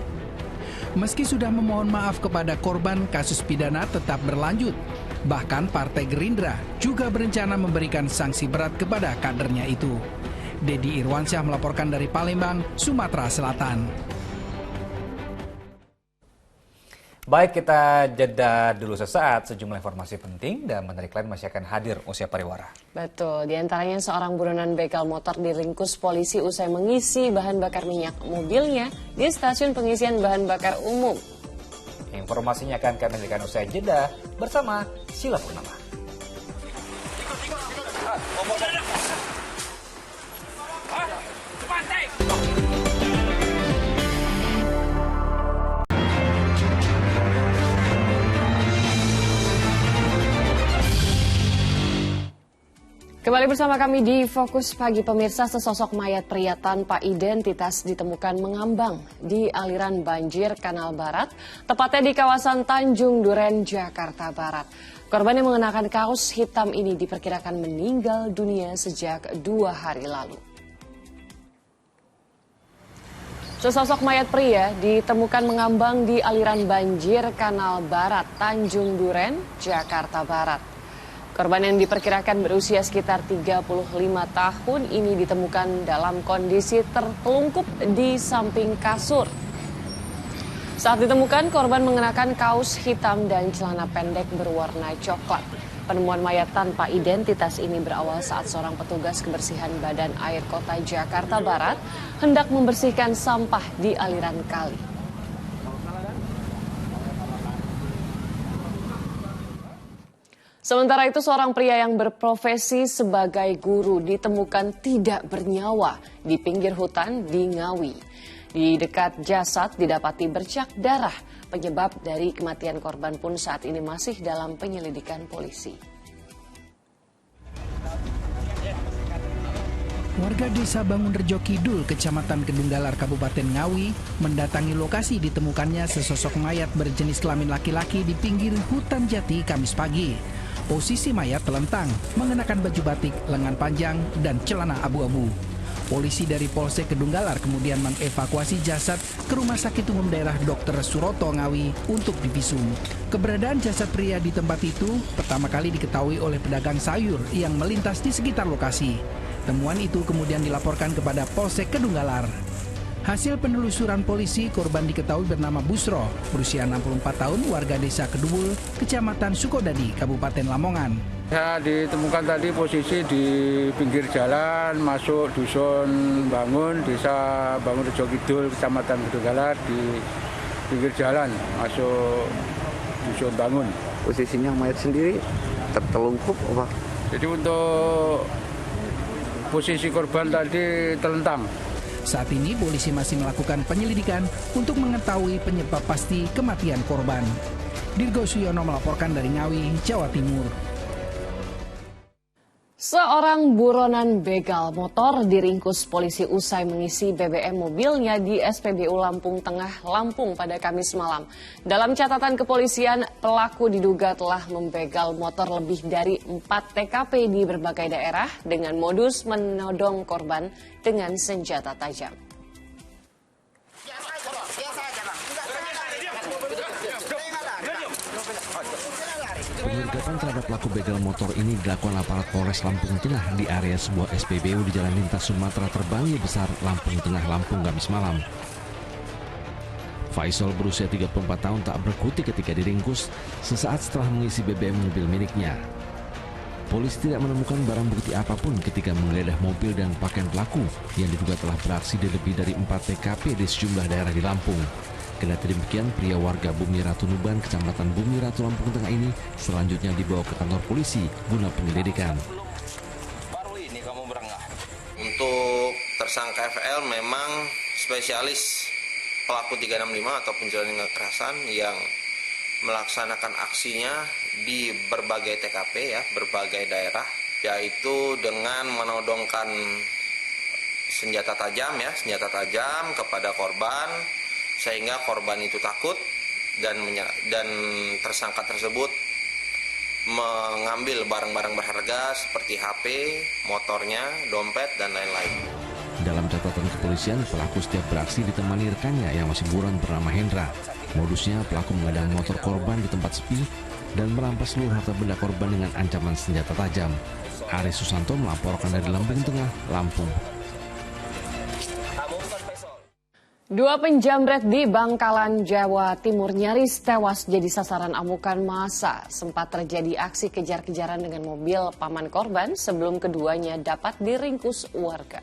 Meski sudah memohon maaf kepada korban, kasus pidana tetap berlanjut. Bahkan Partai Gerindra juga berencana memberikan sanksi berat kepada kadernya itu. Dedi Irwansyah melaporkan dari Palembang, Sumatera Selatan. Baik, kita jeda dulu sesaat. Sejumlah informasi penting dan menarik lain masih akan hadir usia pariwara. Betul, diantaranya seorang buronan begal motor diringkus polisi usai mengisi bahan bakar minyak mobilnya di stasiun pengisian bahan bakar umum. Informasinya akan kami berikan usai jeda bersama Sila Purnama. Kembali bersama kami di Fokus Pagi. Pemirsa, sesosok mayat pria tanpa identitas ditemukan mengambang di aliran banjir Kanal Barat, tepatnya di kawasan Tanjung Duren, Jakarta Barat. Korban yang mengenakan kaos hitam ini diperkirakan meninggal dunia sejak 2 hari lalu. Sesosok mayat pria ditemukan mengambang di aliran banjir Kanal Barat, Tanjung Duren, Jakarta Barat. Korban yang diperkirakan berusia sekitar 35 tahun ini ditemukan dalam kondisi tertelungkup di samping kasur. Saat ditemukan, korban mengenakan kaos hitam dan celana pendek berwarna coklat. Penemuan mayat tanpa identitas ini berawal saat seorang petugas kebersihan Badan Air Kota Jakarta Barat hendak membersihkan sampah di aliran kali. Sementara itu, seorang pria yang berprofesi sebagai guru ditemukan tidak bernyawa di pinggir hutan di Ngawi. Di dekat jasad didapati bercak darah. Penyebab dari kematian korban pun saat ini masih dalam penyelidikan polisi. Warga desa Bangunrejo Kidul, Kecamatan Kedunggalar, Kabupaten Ngawi, mendatangi lokasi ditemukannya sesosok mayat berjenis kelamin laki-laki di pinggir hutan jati Kamis pagi. Posisi mayat telentang, mengenakan baju batik, lengan panjang, dan celana abu-abu. Polisi dari Polsek Kedunggalar kemudian mengevakuasi jasad ke Rumah Sakit Umum Daerah Dr. Suroto Ngawi untuk divisum. Keberadaan jasad pria di tempat itu pertama kali diketahui oleh pedagang sayur yang melintas di sekitar lokasi. Temuan itu kemudian dilaporkan kepada Polsek Kedunggalar. Hasil penelusuran polisi, korban diketahui bernama Busro, berusia 64 tahun, warga desa Kedubul, Kecamatan Sukodadi, Kabupaten Lamongan. Ya, ditemukan tadi posisi di pinggir jalan masuk dusun Bangun, desa Bangunrejo Kidul, Kecamatan Kedunggalar, di pinggir jalan masuk dusun Bangun. Posisinya mayat sendiri tertelungkup apa? Jadi untuk posisi korban tadi telentang. Saat ini polisi masih melakukan penyelidikan untuk mengetahui penyebab pasti kematian korban. Dirgo Suyono melaporkan dari Ngawi, Jawa Timur. Seorang buronan begal motor diringkus polisi usai mengisi BBM mobilnya di SPBU Lampung Tengah, Lampung pada Kamis malam. Dalam catatan kepolisian, pelaku diduga telah membegal motor lebih dari 4 TKP di berbagai daerah dengan modus menodong korban dengan senjata tajam. Penyergapan terhadap pelaku begal motor ini dilakukan aparat Polres Lampung Tengah di area sebuah SPBU di Jalan Lintas Sumatera Terbanggi Besar, Lampung Tengah, Lampung, Kamis malam. Faisal berusia 34 tahun tak berkutik ketika diringkus sesaat setelah mengisi BBM mobil miliknya. Polisi tidak menemukan barang bukti apapun ketika menggeledah mobil dan pakaian pelaku yang diduga telah beraksi di lebih dari 4 TKP di sejumlah daerah di Lampung. Kendati demikian, pria warga Bumi Ratu Nuban, Kecamatan Bumi Ratu, Lampung Tengah ini selanjutnya dibawa ke kantor polisi guna penyelidikan. Untuk tersangka FL memang spesialis pelaku 365 atau penjualan kekerasan yang melaksanakan aksinya di berbagai TKP, ya, berbagai daerah, yaitu dengan menodongkan senjata tajam kepada korban, sehingga korban itu takut dan tersangka tersebut mengambil barang-barang berharga seperti HP, motornya, dompet, dan lain-lain. Dalam catatan kepolisian kepolisian, pelaku setiap beraksi ditemani rekannya yang masih buron bernama Hendra. Modusnya, pelaku mengadang motor korban di tempat sepi dan merampas seluruh harta benda korban dengan ancaman senjata tajam. Aris Susanto melaporkan dari Lampung Tengah, Lampung. Dua penjamret di Bangkalan, Jawa Timur nyaris tewas jadi sasaran amukan massa. Sempat terjadi aksi kejar-kejaran dengan mobil paman korban sebelum keduanya dapat diringkus warga.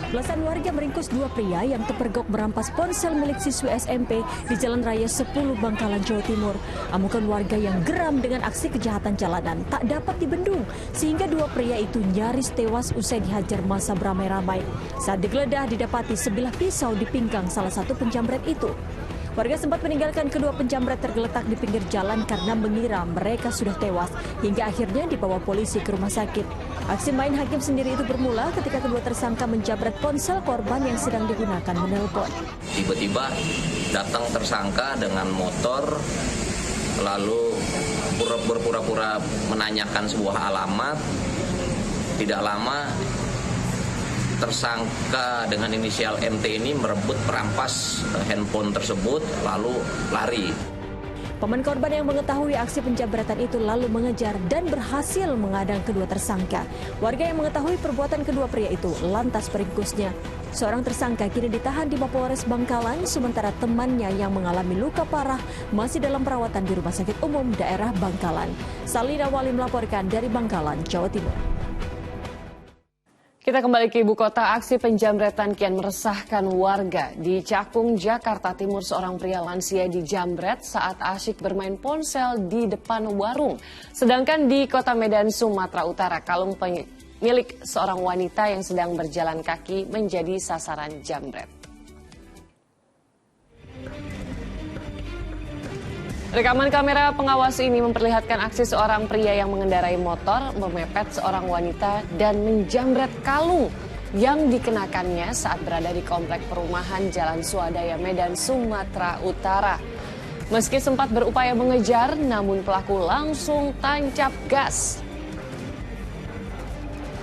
Belasan warga meringkus dua pria yang terpergok merampas ponsel milik siswi SMP di Jalan Raya 10 Bangkalan, Jawa Timur. Amukan warga yang geram dengan aksi kejahatan jalanan tak dapat dibendung, sehingga dua pria itu nyaris tewas usai dihajar massa beramai-ramai. Saat digeledah didapati sebilah pisau di pinggang salah satu penjamret itu. Warga sempat meninggalkan kedua penjamret tergeletak di pinggir jalan karena mengira mereka sudah tewas, hingga akhirnya dibawa polisi ke rumah sakit. Aksi main hakim sendiri itu bermula ketika kedua tersangka menjamret ponsel korban yang sedang digunakan menelpon. Tiba-tiba datang tersangka dengan motor, lalu berpura-pura menanyakan sebuah alamat. Tidak lama tersangka dengan inisial MT ini merebut perampas handphone tersebut lalu lari. Paman korban yang mengetahui aksi penjambretan itu lalu mengejar dan berhasil mengadang kedua tersangka. Warga yang mengetahui perbuatan kedua pria itu lantas meringkusnya. Seorang tersangka kini ditahan di Mapolres Bangkalan, sementara temannya yang mengalami luka parah masih dalam perawatan di Rumah Sakit Umum Daerah Bangkalan. Salina Wali melaporkan dari Bangkalan, Jawa Timur. Kita kembali ke ibu kota. Aksi penjamretan kian meresahkan warga. Di Cakung, Jakarta Timur, seorang pria lansia dijamret saat asyik bermain ponsel di depan warung. Sedangkan di kota Medan, Sumatera Utara, kalung milik seorang wanita yang sedang berjalan kaki menjadi sasaran jambret. Rekaman kamera pengawas ini memperlihatkan aksi seorang pria yang mengendarai motor memepet seorang wanita dan menjamret kalung yang dikenakannya saat berada di komplek perumahan Jalan Swadaya, Medan, Sumatera Utara. Meski sempat berupaya mengejar, namun pelaku langsung tancap gas.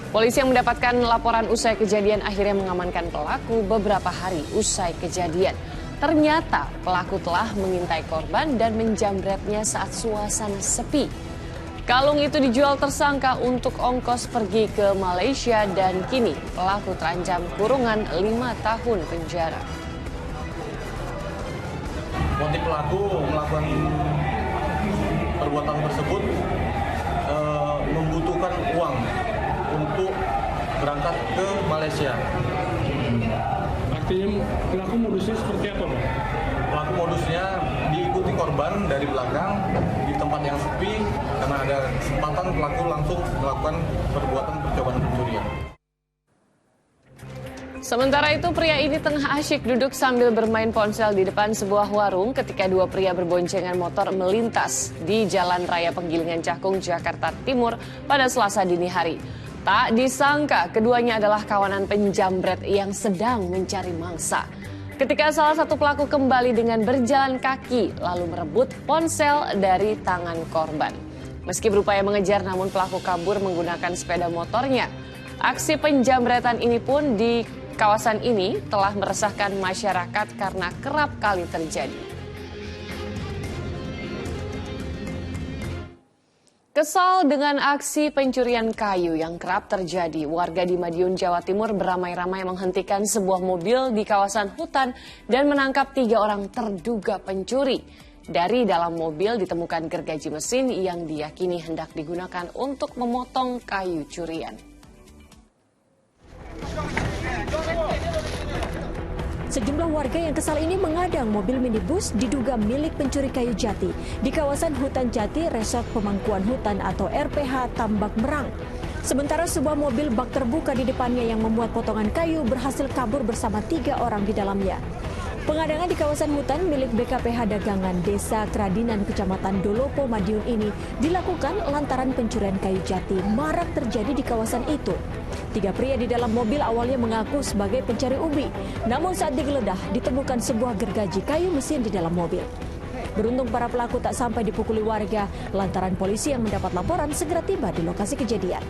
Polisi yang mendapatkan laporan usai kejadian akhirnya mengamankan pelaku beberapa hari usai kejadian. Ternyata pelaku telah mengintai korban dan menjamretnya saat suasana sepi. Kalung itu dijual tersangka untuk ongkos pergi ke Malaysia dan kini pelaku terancam kurungan 5 tahun penjara. Motif pelaku melakukan perbuatan tersebut membutuhkan uang untuk berangkat ke Malaysia. Artinya pelaku modusnya seperti apa, Pak? Pelaku modusnya diikuti korban dari belakang di tempat yang sepi karena ada kesempatan pelaku langsung melakukan perbuatan percobaan pencurian. Sementara itu pria ini tengah asyik duduk sambil bermain ponsel di depan sebuah warung ketika dua pria berboncengan motor melintas di Jalan Raya Penggilingan Cakung, Jakarta Timur pada Selasa dini hari. Tak disangka keduanya adalah kawanan penjamret yang sedang mencari mangsa. Ketika salah satu pelaku kembali dengan berjalan kaki lalu merebut ponsel dari tangan korban. Meski berupaya mengejar namun pelaku kabur menggunakan sepeda motornya. Aksi penjamretan ini pun di kawasan ini telah meresahkan masyarakat karena kerap kali terjadi. Kesal dengan aksi pencurian kayu yang kerap terjadi, warga di Madiun, Jawa Timur beramai-ramai menghentikan sebuah mobil di kawasan hutan dan menangkap 3 orang terduga pencuri. Dari dalam mobil ditemukan gergaji mesin yang diyakini hendak digunakan untuk memotong kayu curian. Sejumlah warga yang kesal ini mengadang mobil minibus diduga milik pencuri kayu jati di kawasan Hutan Jati Resort Pemangkuan Hutan atau RPH Tambak Merang. Sementara sebuah mobil bak terbuka di depannya yang memuat potongan kayu berhasil kabur bersama 3 orang di dalamnya. Pengadangan di kawasan hutan milik BKPH Dagangan Desa Kradinan Kecamatan Dolopo, Madiun ini dilakukan lantaran pencurian kayu jati marak terjadi di kawasan itu. 3 pria di dalam mobil awalnya mengaku sebagai pencari ubi, namun saat digeledah ditemukan sebuah gergaji kayu mesin di dalam mobil. Beruntung para pelaku tak sampai dipukuli warga lantaran polisi yang mendapat laporan segera tiba di lokasi kejadian.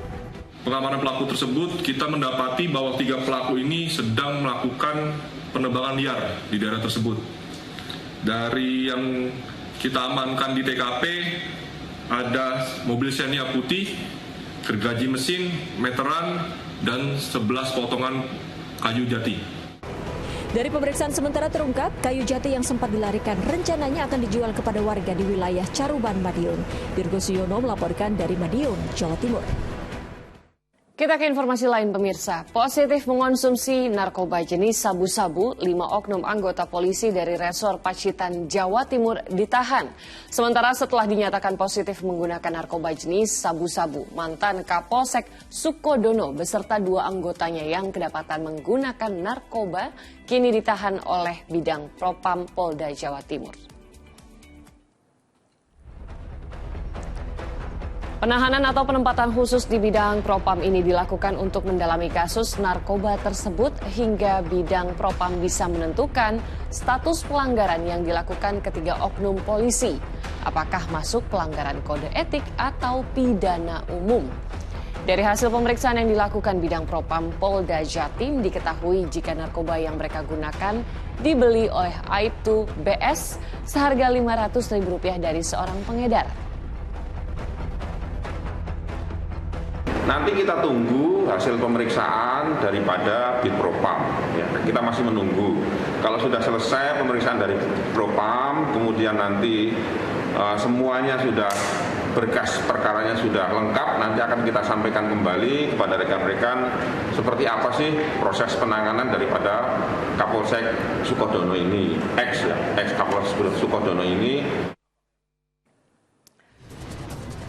pengamanan pelaku tersebut, kita mendapati bahwa 3 pelaku ini sedang melakukan penebangan liar di daerah tersebut. Dari yang kita amankan di TKP, ada mobil Xenia putih, gergaji mesin, meteran, dan 11 potongan kayu jati. Dari pemeriksaan sementara terungkap, kayu jati yang sempat dilarikan rencananya akan dijual kepada warga di wilayah Caruban, Madiun. Dirgo Suyono melaporkan dari Madiun, Jawa Timur. Kita ke informasi lain pemirsa, positif mengonsumsi narkoba jenis sabu-sabu, 5 oknum anggota polisi dari Resor Pacitan, Jawa Timur ditahan. Sementara setelah dinyatakan positif menggunakan narkoba jenis sabu-sabu, mantan Kapolsek Sukodono beserta 2 anggotanya yang kedapatan menggunakan narkoba kini ditahan oleh Bidang Propam Polda Jawa Timur. Penahanan atau penempatan khusus di bidang Propam ini dilakukan untuk mendalami kasus narkoba tersebut hingga bidang Propam bisa menentukan status pelanggaran yang dilakukan ketiga oknum polisi. Apakah masuk pelanggaran kode etik atau pidana umum? Dari hasil pemeriksaan yang dilakukan bidang Propam Polda Jatim diketahui jika narkoba yang mereka gunakan dibeli oleh Aibtu BS seharga Rp500.000 dari seorang pengedar. Nanti kita tunggu hasil pemeriksaan daripada Bidpropam. Ya, kita masih menunggu. Kalau sudah selesai pemeriksaan dari Propam, kemudian nanti semuanya sudah berkas perkaranya sudah lengkap, nanti akan kita sampaikan kembali kepada rekan-rekan seperti apa sih proses penanganan daripada Kapolsek Sukodono ini, ex Kapolsek Sukodono ini.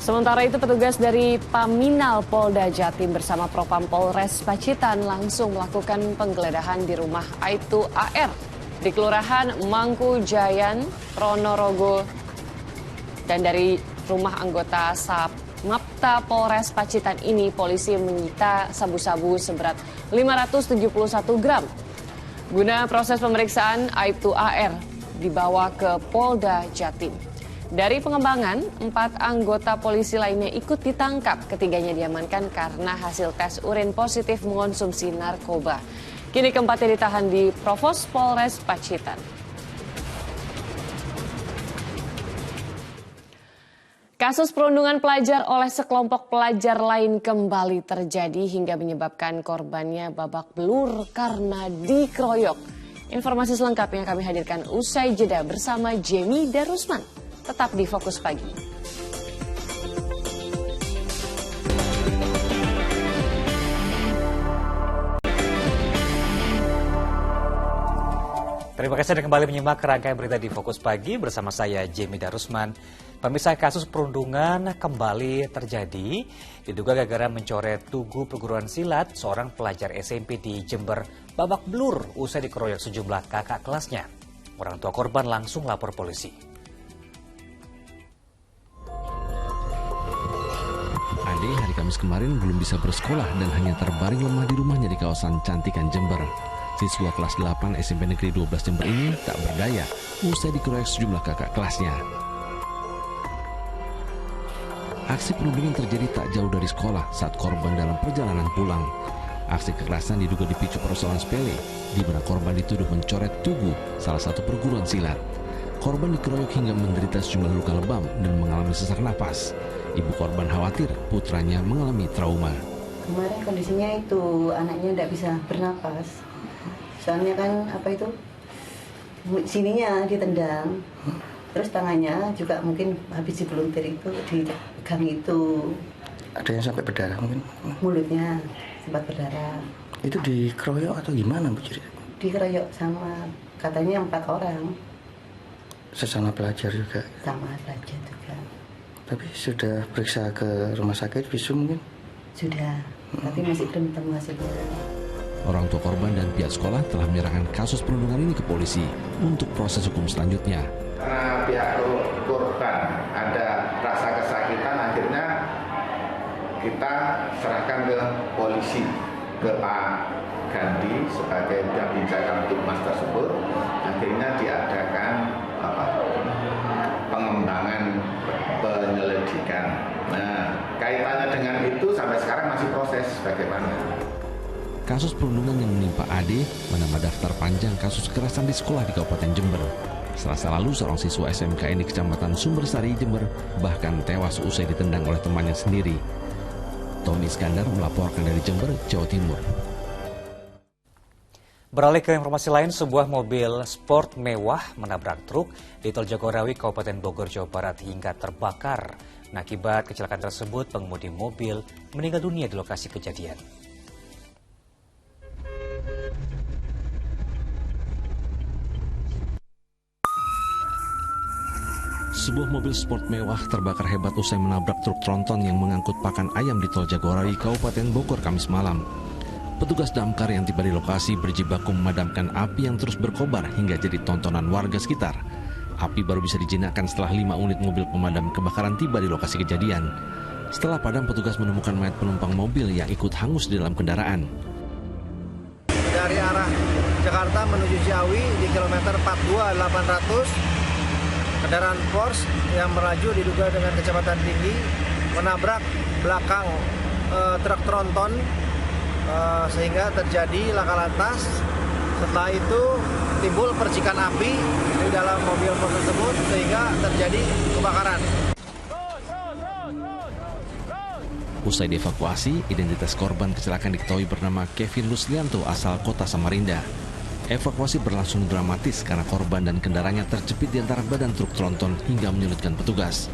Sementara itu petugas dari Paminal Polda Jatim bersama Propam Polres Pacitan langsung melakukan penggeledahan di rumah Aibtu AR di Kelurahan Mangkujayan, Ponorogo, dan dari rumah anggota Samapta Polres Pacitan ini polisi menyita sabu-sabu seberat 571 gram. Guna proses pemeriksaan, Aibtu AR dibawa ke Polda Jatim. Dari pengembangan, 4 anggota polisi lainnya ikut ditangkap. Ketiganya diamankan karena hasil tes urin positif mengonsumsi narkoba. Kini keempatnya ditahan di Provos Polres Pacitan. Kasus perundungan pelajar oleh sekelompok pelajar lain kembali terjadi hingga menyebabkan korbannya babak belur karena dikeroyok. Informasi selengkapnya kami hadirkan usai jeda bersama Jamie Darusman. Tetap di Fokus Pagi. Terima kasih Anda kembali menyimak rangkaian berita di Fokus Pagi bersama saya Jamie Darusman. Pemirsa, kasus perundungan kembali terjadi diduga gara-gara mencoret tugu perguruan silat seorang pelajar SMP di Jember babak belur usai dikeroyok sejumlah kakak kelasnya. Orang tua korban langsung lapor polisi. Ade hari Kamis kemarin belum bisa bersekolah dan hanya terbaring lemah di rumahnya di kawasan Cantikan, Jember. Siswa kelas 8 SMP Negeri 12 Jember ini tak berdaya usai dikeroyok sejumlah kakak kelasnya. Aksi perundungan terjadi tak jauh dari sekolah saat korban dalam perjalanan pulang. Aksi kekerasan diduga dipicu persoalan sepele, di mana korban dituduh mencoret tugu salah satu perguruan silat. Korban dikeroyok hingga menderita sejumlah luka lebam dan mengalami sesak napas. Ibu korban khawatir putranya mengalami trauma. Kemarin kondisinya itu anaknya tidak bisa bernapas. Soalnya kan sininya ditendang, terus tangannya juga mungkin habis dibeluntir itu di gang itu. Ada yang sampai berdarah mungkin? Mulutnya sempat berdarah. Itu dikeroyok atau gimana Bu Ciri? Dikeroyok sama katanya 4 orang. Sesama pelajar juga? Sama pelajar juga. Tapi sudah periksa ke rumah sakit, visum mungkin? Sudah, tapi masih belum ketemu hasilnya. Orang tua korban dan pihak sekolah telah menyerahkan kasus perundungan ini ke polisi untuk proses hukum selanjutnya. Karena pihak korban ada rasa kesakitan, akhirnya kita serahkan ke polisi, ke Pak Gandhi sebagai Kabincakan Humas tersebut. Akhirnya diadakan pengembangan penyelidikan. Nah, kaitannya dengan itu itu sampai sekarang masih proses bagaimana. Kasus perundungan yang menimpa Ade menambah daftar panjang kasus kekerasan di sekolah di Kabupaten Jember. Selasa lalu, seorang siswa SMKN di Kecamatan Sumbersari, Jember, bahkan tewas usai ditendang oleh temannya sendiri. Tony Iskandar melaporkan dari Jember, Jawa Timur. Beralih ke informasi lain, sebuah mobil sport mewah menabrak truk di Tol Jagorawi, Kabupaten Bogor, Jawa Barat hingga terbakar. Nah, akibat kecelakaan tersebut, pengemudi mobil meninggal dunia di lokasi kejadian. Sebuah mobil sport mewah terbakar hebat usai menabrak truk tronton yang mengangkut pakan ayam di Tol Jagorawi, Kabupaten Bogor, Kamis malam. Petugas damkar yang tiba di lokasi berjibaku memadamkan api yang terus berkobar hingga jadi tontonan warga sekitar. Api baru bisa dijinakkan setelah 5 unit mobil pemadam kebakaran tiba di lokasi kejadian. Setelah padam, petugas menemukan mayat penumpang mobil yang ikut hangus di dalam kendaraan. Dari arah Jakarta menuju Ciawi di kilometer 42.800, kendaraan Porsche yang melaju diduga dengan kecepatan tinggi menabrak belakang truk tronton sehingga terjadi laka lantas. Setelah itu timbul percikan api di dalam mobil tersebut sehingga terjadi kebakaran. Usai dievakuasi, identitas korban kecelakaan diketahui bernama Kevin Luslianto asal kota Samarinda. Evakuasi berlangsung dramatis karena korban dan kendaraannya terjepit di antara badan truk tronton hingga menyulitkan petugas.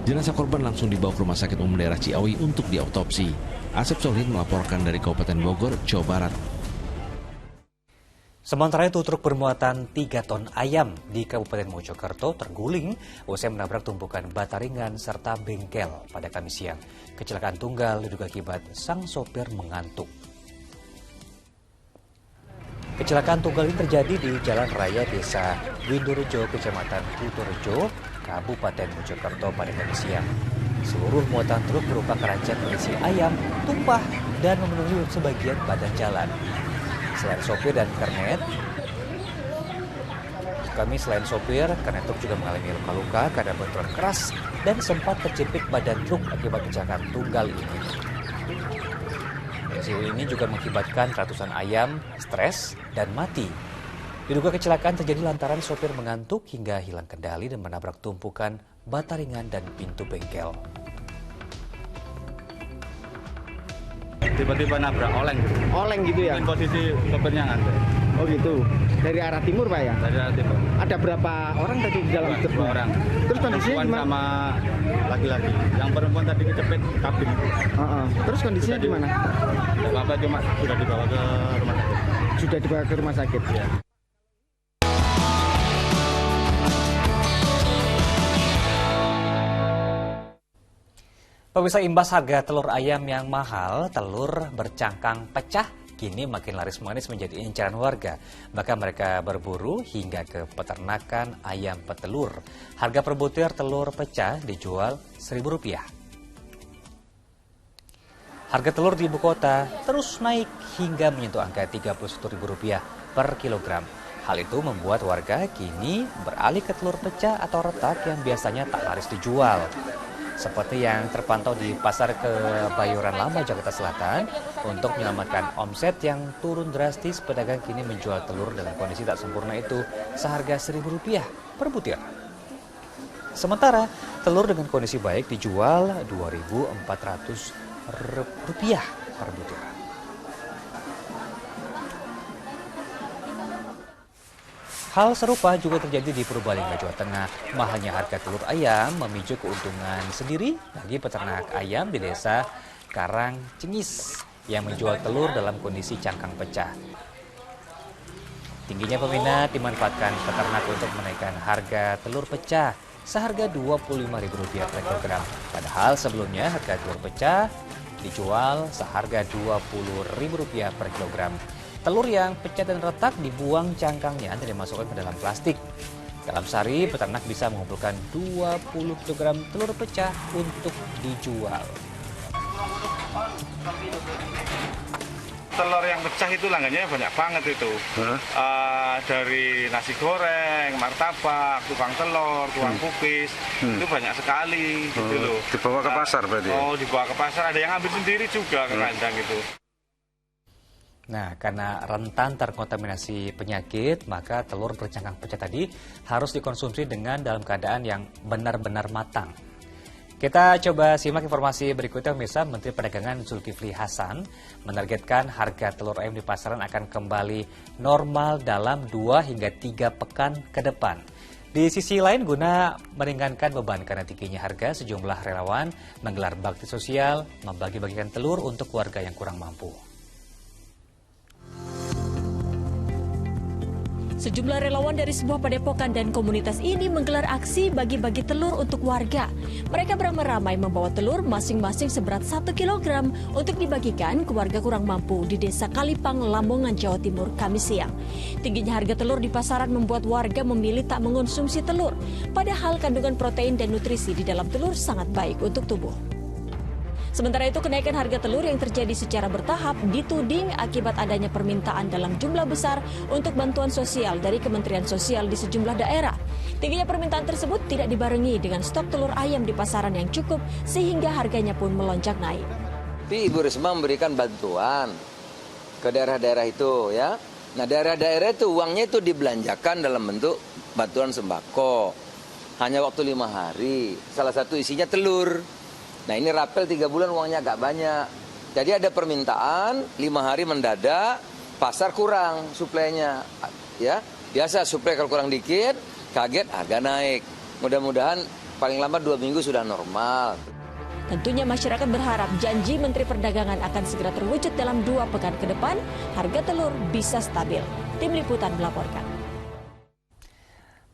Jenazah korban langsung dibawa ke Rumah Sakit Umum Daerah Ciawi untuk diautopsi. Asep Solihin melaporkan dari Kabupaten Bogor, Jawa Barat. Sementara itu, truk bermuatan 3 ton ayam di Kabupaten Mojokerto terguling usai menabrak tumpukan bata ringan serta bengkel pada Kamis siang. Kecelakaan tunggal diduga akibat sang sopir mengantuk. Kecelakaan tunggal ini terjadi di Jalan Raya Desa Windorejo, Kecamatan Kutorejo, Kabupaten Mojokerto pada Kamis siang. Seluruh muatan truk berupa keranjang berisi ayam tumpah dan memenuhi sebagian badan jalan. Selain sopir, kernet truk juga mengalami luka-luka karena benturan keras dan sempat terjepit badan truk akibat kecelakaan tunggal ini. Insiden ini juga mengakibatkan ratusan ayam stres dan mati. Diduga kecelakaan terjadi lantaran sopir mengantuk hingga hilang kendali dan menabrak tumpukan bata ringan dan pintu bengkel. Tiba-tiba nabrak oleng gitu. Oleng gitu ya? Mungkin posisi sopirnya ngantuk. Oh gitu. Dari arah timur Pak ya? Dari arah timur. Ada berapa orang tadi di dalam truk? 2 orang. Terus kondisinya gimana? Sama laki-laki. Yang perempuan tadi kejepit kabin. Terus kondisinya gimana? Tidak apa-apa, cuma sudah dibawa ke rumah sakit. Sudah dibawa ke rumah sakit? Ya. Pemirsa, imbas harga telur ayam yang mahal, telur bercangkang pecah kini makin laris manis menjadi incaran warga. Maka mereka berburu hingga ke peternakan ayam petelur. Harga per butir telur pecah dijual Rp1.000. Harga telur di ibu kota terus naik hingga menyentuh angka Rp31.000 per kilogram. Hal itu membuat warga kini beralih ke telur pecah atau retak yang biasanya tak laris dijual. Seperti yang terpantau di Pasar Kebayoran Lama, Jakarta Selatan, untuk menyelamatkan omset yang turun drastis, pedagang kini menjual telur dengan kondisi tak sempurna itu seharga Rp1.000 per butir. Sementara telur dengan kondisi baik dijual Rp2.400 per butir. Hal serupa juga terjadi di Purbalingga, Jawa Tengah. Mahalnya harga telur ayam memicu keuntungan sendiri bagi peternak ayam di desa Karangcengis yang menjual telur dalam kondisi cangkang pecah. Tingginya peminat dimanfaatkan peternak untuk menaikkan harga telur pecah seharga Rp25.000 per kilogram. Padahal sebelumnya harga telur pecah dijual seharga Rp20.000 per kilogram. Telur yang pecah dan retak dibuang cangkangnya dan dimasukkan ke dalam plastik. Dalam sehari, peternak bisa mengumpulkan 20 kg telur pecah untuk dijual. Telur yang pecah itu langgannya banyak banget itu. Dari nasi goreng, martabak, tukang telur, tukang kupis, itu banyak sekali gitu loh. Dibawa ke pasar berarti? Oh, dibawa ke pasar. Ada yang ambil sendiri juga ke kandang itu. Nah, karena rentan terkontaminasi penyakit, maka telur bercangkang pecah tadi harus dikonsumsi dengan dalam keadaan yang benar-benar matang. Kita coba simak informasi berikutnya, pemirsa. Menteri Perdagangan Zulkifli Hasan menargetkan harga telur ayam di pasaran akan kembali normal dalam 2 hingga 3 pekan ke depan. Di sisi lain, guna meringankan beban karena tingginya harga, sejumlah relawan menggelar bakti sosial, membagi-bagikan telur untuk warga yang kurang mampu. Sejumlah relawan dari sebuah padepokan dan komunitas ini menggelar aksi bagi-bagi telur untuk warga. Mereka beramai-ramai membawa telur masing-masing seberat 1 kg untuk dibagikan ke warga kurang mampu di Desa Kalipang, Lamongan, Jawa Timur, Kamis siang. Tingginya harga telur di pasaran membuat warga memilih tak mengonsumsi telur. Padahal kandungan protein dan nutrisi di dalam telur sangat baik untuk tubuh. Sementara itu, kenaikan harga telur yang terjadi secara bertahap dituding akibat adanya permintaan dalam jumlah besar untuk bantuan sosial dari Kementerian Sosial di sejumlah daerah. Tingginya permintaan tersebut tidak dibarengi dengan stok telur ayam di pasaran yang cukup sehingga harganya pun melonjak naik. Tapi Ibu Risma memberikan bantuan ke daerah-daerah itu ya. Nah, daerah-daerah itu uangnya itu dibelanjakan dalam bentuk bantuan sembako. Hanya waktu 5 hari. Salah satu isinya telur. Nah, ini rapel 3 bulan uangnya agak banyak. Jadi ada permintaan 5 hari mendadak, pasar kurang suplainya. Ya, biasa suplai kalau kurang dikit, kaget harga naik. Mudah-mudahan paling lama 2 minggu sudah normal. Tentunya masyarakat berharap janji Menteri Perdagangan akan segera terwujud dalam 2 pekan ke depan, harga telur bisa stabil. Tim Liputan melaporkan.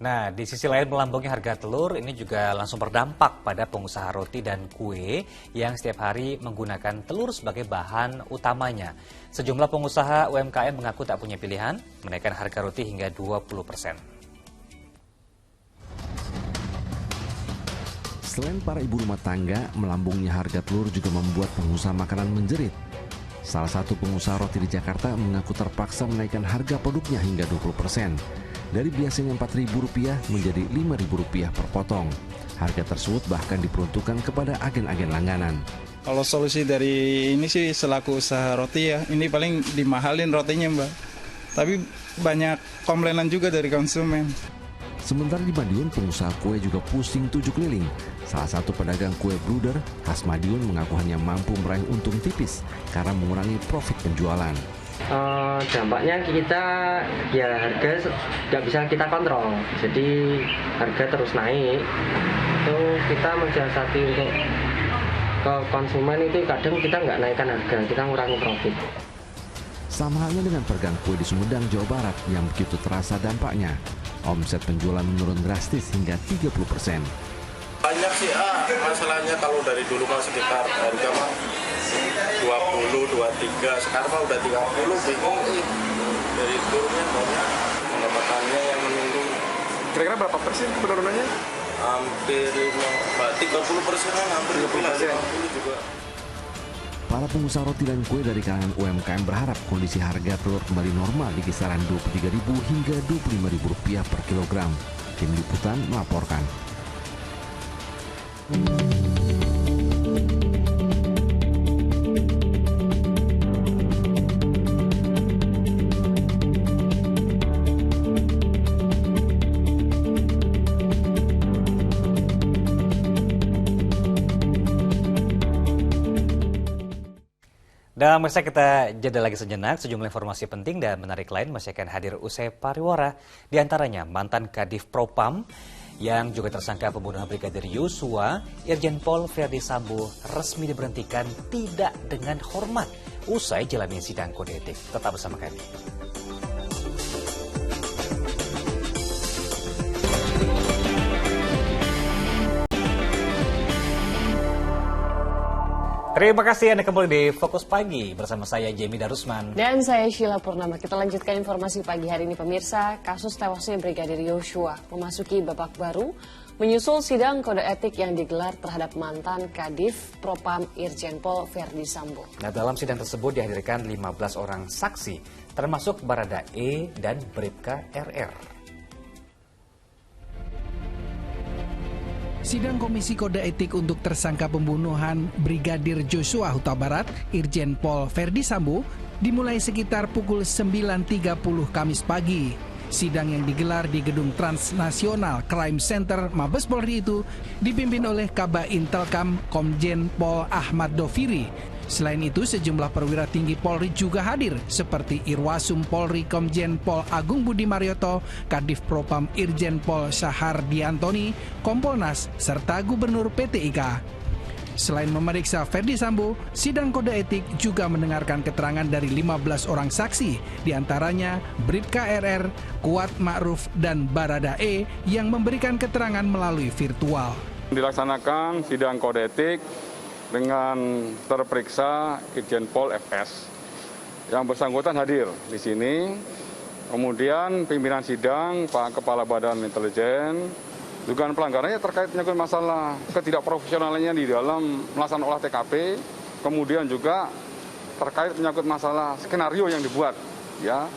Nah, di sisi lain melambungnya harga telur ini juga langsung berdampak pada pengusaha roti dan kue yang setiap hari menggunakan telur sebagai bahan utamanya. Sejumlah pengusaha UMKM mengaku tak punya pilihan, menaikkan harga roti hingga 20%. Selain para ibu rumah tangga, melambungnya harga telur juga membuat pengusaha makanan menjerit. Salah satu pengusaha roti di Jakarta mengaku terpaksa menaikkan harga produknya hingga 20%. Dari biasanya Rp4.000 menjadi Rp5.000 per potong. Harga tersebut bahkan diperuntukkan kepada agen-agen langganan. Kalau solusi dari ini sih selaku usaha roti ya, ini paling dimahalin rotinya Mbak. Tapi banyak komplainan juga dari konsumen. Sementara di Madiun, pengusaha kue juga pusing 7 keliling. Salah satu pedagang kue brooder khas Madiun mengaku hanya mampu meraih untung tipis karena mengurangi profit penjualan. Dampaknya kita ya harga nggak bisa kita kontrol, jadi harga terus naik. Itu kita mensiasati untuk ke konsumen itu kadang kita nggak naikkan harga, kita ngurangi profit. Sama halnya dengan pedagang kue di Sumedang, Jawa Barat yang begitu terasa dampaknya. Omset penjualan menurun drastis hingga 30%. Banyak sih masalahnya kalau dari dulu kan sekitar harga mah 20, 23, sekarang mah udah 30, bingung dari turunnya banyak, pendapatannya yang menurun. Kira-kira berapa persen penurunannya? Hampir 30%-an, hampir 50 juga. Para pengusaha roti dan kue dari kalangan UMKM berharap kondisi harga telur kembali normal di kisaran Rp23.000 hingga Rp25.000 per kilogram. Tim Liputan melaporkan. Dan pemirsa, kita jeda lagi sejenak. Sejumlah informasi penting dan menarik lain masih akan hadir usai pariwara. Di antaranya mantan Kadif Propam yang juga tersangka pembunuhan Brigadir Yosua, Irjen Pol Verdi Sambo resmi diberhentikan tidak dengan hormat usai jalani sidang kode etik. Tetap bersama kami. Terima kasih Anda kembali di Fokus Pagi bersama saya Jamie Darusman. Dan saya Sheila Purnama. Kita lanjutkan informasi pagi hari ini pemirsa. Kasus tewasnya Brigadir Yosua memasuki babak baru. menyusul sidang kode etik yang digelar terhadap mantan Kadif Propam Irjen Pol Verdi Sambo. Nah, dalam sidang tersebut dihadirkan 15 orang saksi, termasuk Barada E dan Bribka RR. Sidang Komisi Kode Etik untuk tersangka pembunuhan Brigadir Joshua Huta Barat, Irjen Pol Verdi Sambo, dimulai sekitar pukul 9.30 Kamis pagi. Sidang yang digelar di Gedung Transnasional Crime Center Mabes Polri itu dipimpin oleh Kaba Intelkam Komjen Pol Ahmad Doviri. Selain itu, sejumlah perwira tinggi Polri juga hadir, seperti Irwasum Polri Komjen Pol Agung Budi Marioto, Kadif Propam Irjen Pol Syahar Diantoni, Kompolnas, serta Gubernur PT IKA. Selain memeriksa Verdi Sambo, sidang kode etik juga mendengarkan keterangan dari 15 orang saksi, diantaranya Bribka RR, Kuat Ma'ruf, dan Barada E yang memberikan keterangan melalui virtual. Dilaksanakan sidang kode etik dengan terperiksa Irjen Pol FS. Yang bersangkutan hadir di sini. Kemudian pimpinan sidang, Pak Kepala Badan Intelijen, dugaan pelanggarannya terkait menyangkut masalah ketidakprofesionalannya di dalam melaksanakan olah TKP, kemudian juga terkait menyangkut masalah skenario yang dibuat ya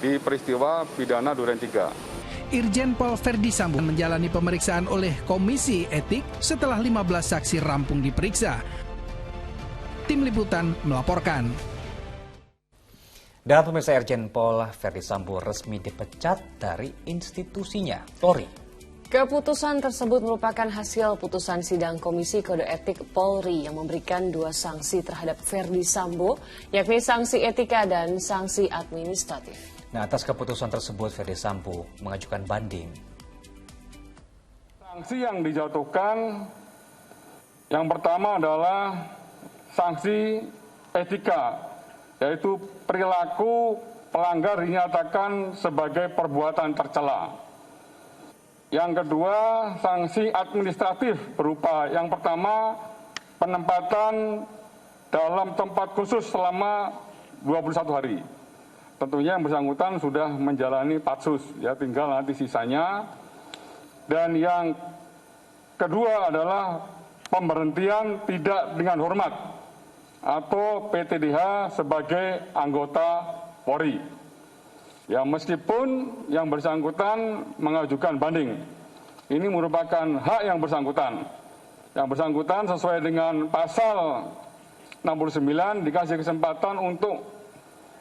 di peristiwa pidana Duren 3. Irjen Pol Verdi Sambo menjalani pemeriksaan oleh Komisi Etik setelah 15 saksi rampung diperiksa. Tim Liputan melaporkan. Dan pemirsa, Irjen Pol Verdi Sambo resmi dipecat dari institusinya, Polri. Keputusan tersebut merupakan hasil putusan sidang Komisi Kode Etik Polri yang memberikan 2 sanksi terhadap Verdi Sambo, yakni sanksi etika dan sanksi administratif. Nah, atas keputusan tersebut, Verdi Sambo mengajukan banding. Sanksi yang dijatuhkan yang pertama adalah sanksi etika, yaitu perilaku pelanggar dinyatakan sebagai perbuatan tercela. Yang kedua, sanksi administratif berupa yang pertama penempatan dalam tempat khusus selama 21 hari. Tentunya yang bersangkutan sudah menjalani patsus, ya tinggal nanti sisanya. Dan yang kedua adalah pemberhentian tidak dengan hormat atau PTDH sebagai anggota Polri. Ya meskipun yang bersangkutan mengajukan banding, ini merupakan hak yang bersangkutan. Yang bersangkutan sesuai dengan pasal 69 dikasih kesempatan untuk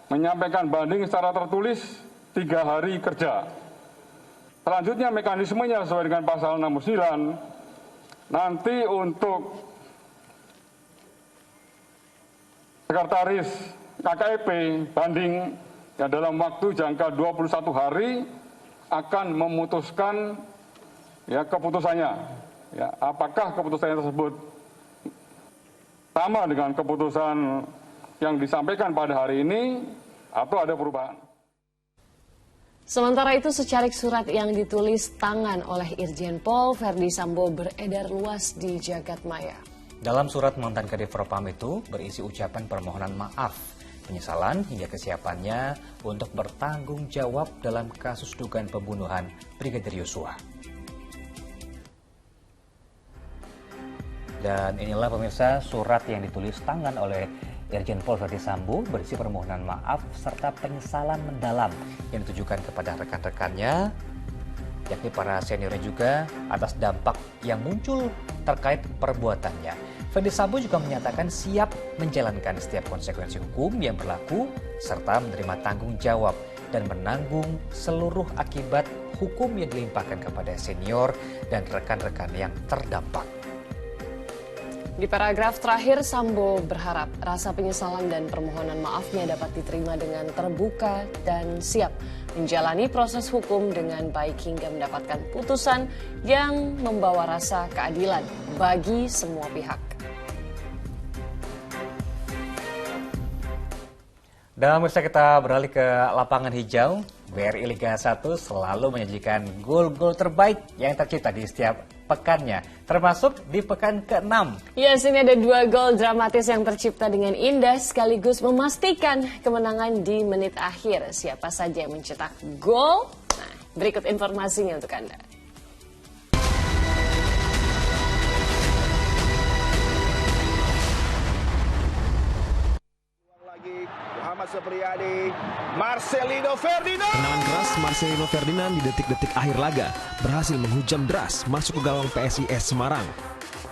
menyampaikan banding secara tertulis 3 hari kerja. Selanjutnya mekanismenya sesuai dengan pasal 69, nanti untuk sekretaris KKEP banding ya dalam waktu jangka 21 hari akan memutuskan ya keputusannya. Ya, apakah keputusannya tersebut sama dengan keputusan yang disampaikan pada hari ini atau ada perubahan. Sementara itu, secarik surat yang ditulis tangan oleh Irjen Pol Verdi Sambo beredar luas di jagat maya. Dalam surat mantan Kadif Propam itu berisi ucapan permohonan maaf, penyesalan hingga kesiapannya untuk bertanggung jawab dalam kasus dugaan pembunuhan Brigadir Joshua. Dan inilah pemirsa surat yang ditulis tangan oleh Irjen Pol Verdi Sambo berisi permohonan maaf serta penyesalan mendalam yang ditujukan kepada rekan-rekannya, yakni para seniornya juga atas dampak yang muncul terkait perbuatannya. Verdi Sambo juga menyatakan siap menjalankan setiap konsekuensi hukum yang berlaku serta menerima tanggung jawab dan menanggung seluruh akibat hukum yang dilimpahkan kepada senior dan rekan-rekan yang terdampak. Di paragraf terakhir, Sambo berharap rasa penyesalan dan permohonan maafnya dapat diterima dengan terbuka dan siap menjalani proses hukum dengan baik hingga mendapatkan putusan yang membawa rasa keadilan bagi semua pihak. Dan pemirsa, kita beralih ke lapangan hijau. BRI Liga 1 selalu menyajikan gol-gol terbaik yang tercipta di setiap pekannya, termasuk di pekan ke-6. Ya, sini ada 2 gol dramatis yang tercipta dengan indah sekaligus memastikan kemenangan di menit akhir. Siapa saja yang mencetak gol? Nah, berikut informasinya untuk Anda. Muhammad Supriyadi, Marcelino Ferdinand. Tendangan keras Marcelino Ferdinand di detik-detik akhir laga berhasil menghujam deras masuk ke gawang PSIS Semarang.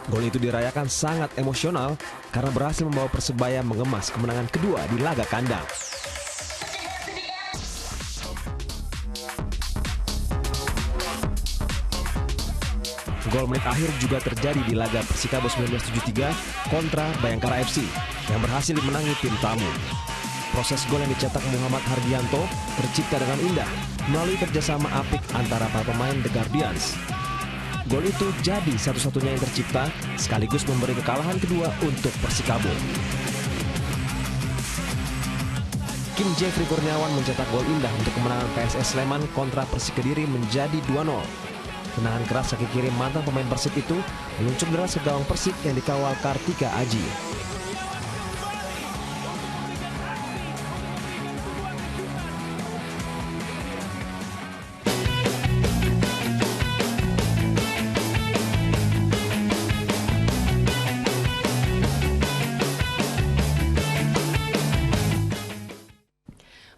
Gol itu dirayakan sangat emosional karena berhasil membawa Persebaya mengemas kemenangan kedua di laga kandang. Gol menit akhir juga terjadi di laga Persikabo 1973 kontra Bayangkara FC yang berhasil dimenangi tim tamu. Proses gol yang dicetak Muhammad Hardianto tercipta dengan indah melalui kerjasama apik antara para pemain The Guardians. Gol itu jadi satu-satunya yang tercipta sekaligus memberi kekalahan kedua untuk Persikabo. Kim Jeffrey Kurniawan mencetak gol indah untuk kemenangan PSS Sleman kontra Persik Kediri menjadi 2-0. Tendangan keras kaki kiri mantan pemain Persib itu meluncur deras ke gawang Persik yang dikawal Kartika Aji.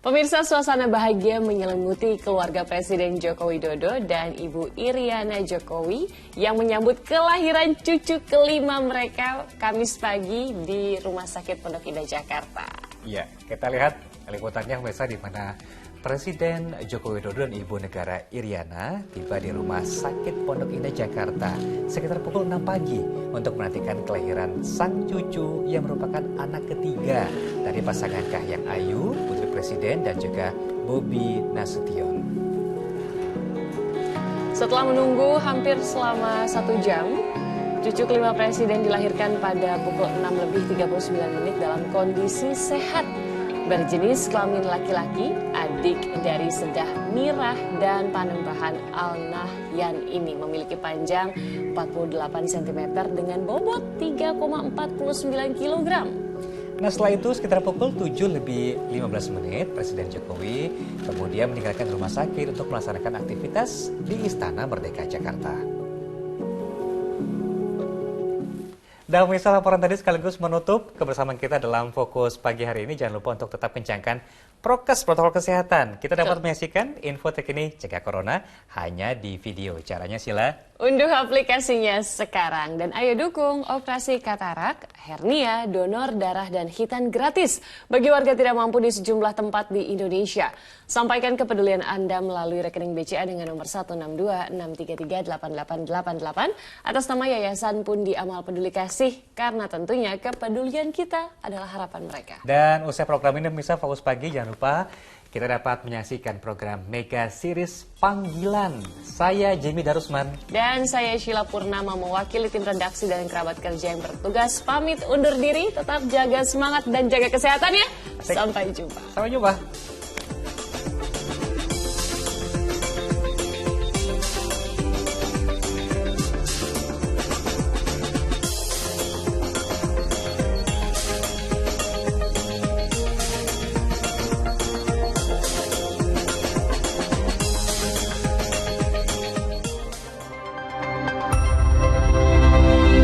Pemirsa, suasana bahagia menyelimuti keluarga Presiden Joko Widodo dan Ibu Iriana Jokowi yang menyambut kelahiran cucu kelima mereka Kamis pagi di Rumah Sakit Pondok Indah, Jakarta. Ya, kita lihat liputannya pemirsa di mana Presiden Joko Widodo dan Ibu Negara Iriana tiba di Rumah Sakit Pondok Indah, Jakarta sekitar pukul 6 pagi untuk menantikan kelahiran sang cucu yang merupakan anak ketiga dari pasangan Kahiyang Ayu, putri Presiden, dan juga Bobi Nasution. Setelah menunggu hampir selama 1 jam, cucu kelima Presiden dilahirkan pada pukul 6:39 dalam kondisi sehat. Berjenis kelamin laki-laki, adik dari Sedah Mirah dan Panembahan Al-Nahyan ini memiliki panjang 48 cm dengan bobot 3,49 kg. Nah, setelah itu sekitar pukul 7:15 Presiden Jokowi kemudian meninggalkan rumah sakit untuk melaksanakan aktivitas di Istana Merdeka Jakarta. Dan pemirsa, laporan tadi sekaligus menutup kebersamaan kita dalam Fokus Pagi hari ini. Jangan lupa untuk tetap kencangkan prokes, protokol kesehatan. Kita dapat menyaksikan info terkini cegah corona hanya di video. Caranya sila unduh aplikasinya sekarang dan ayo dukung operasi katarak, hernia, donor darah dan hitan gratis bagi warga tidak mampu di sejumlah tempat di Indonesia. Sampaikan kepedulian Anda melalui rekening BCA dengan nomor 162-633-8888 atas nama Yayasan Pundi Amal Peduli Kasih, karena tentunya kepedulian kita adalah harapan mereka. Dan usai program ini pemirsa Fokus Pagi, jangan lupa kita dapat menyaksikan program Mega Series Panggilan. Saya Jimmy Darusman. Dan saya Sheila Purnama mewakili tim redaksi dan kerabat kerja yang bertugas pamit undur diri. Tetap jaga semangat dan jaga kesehatan ya. Sampai jumpa. Sampai jumpa.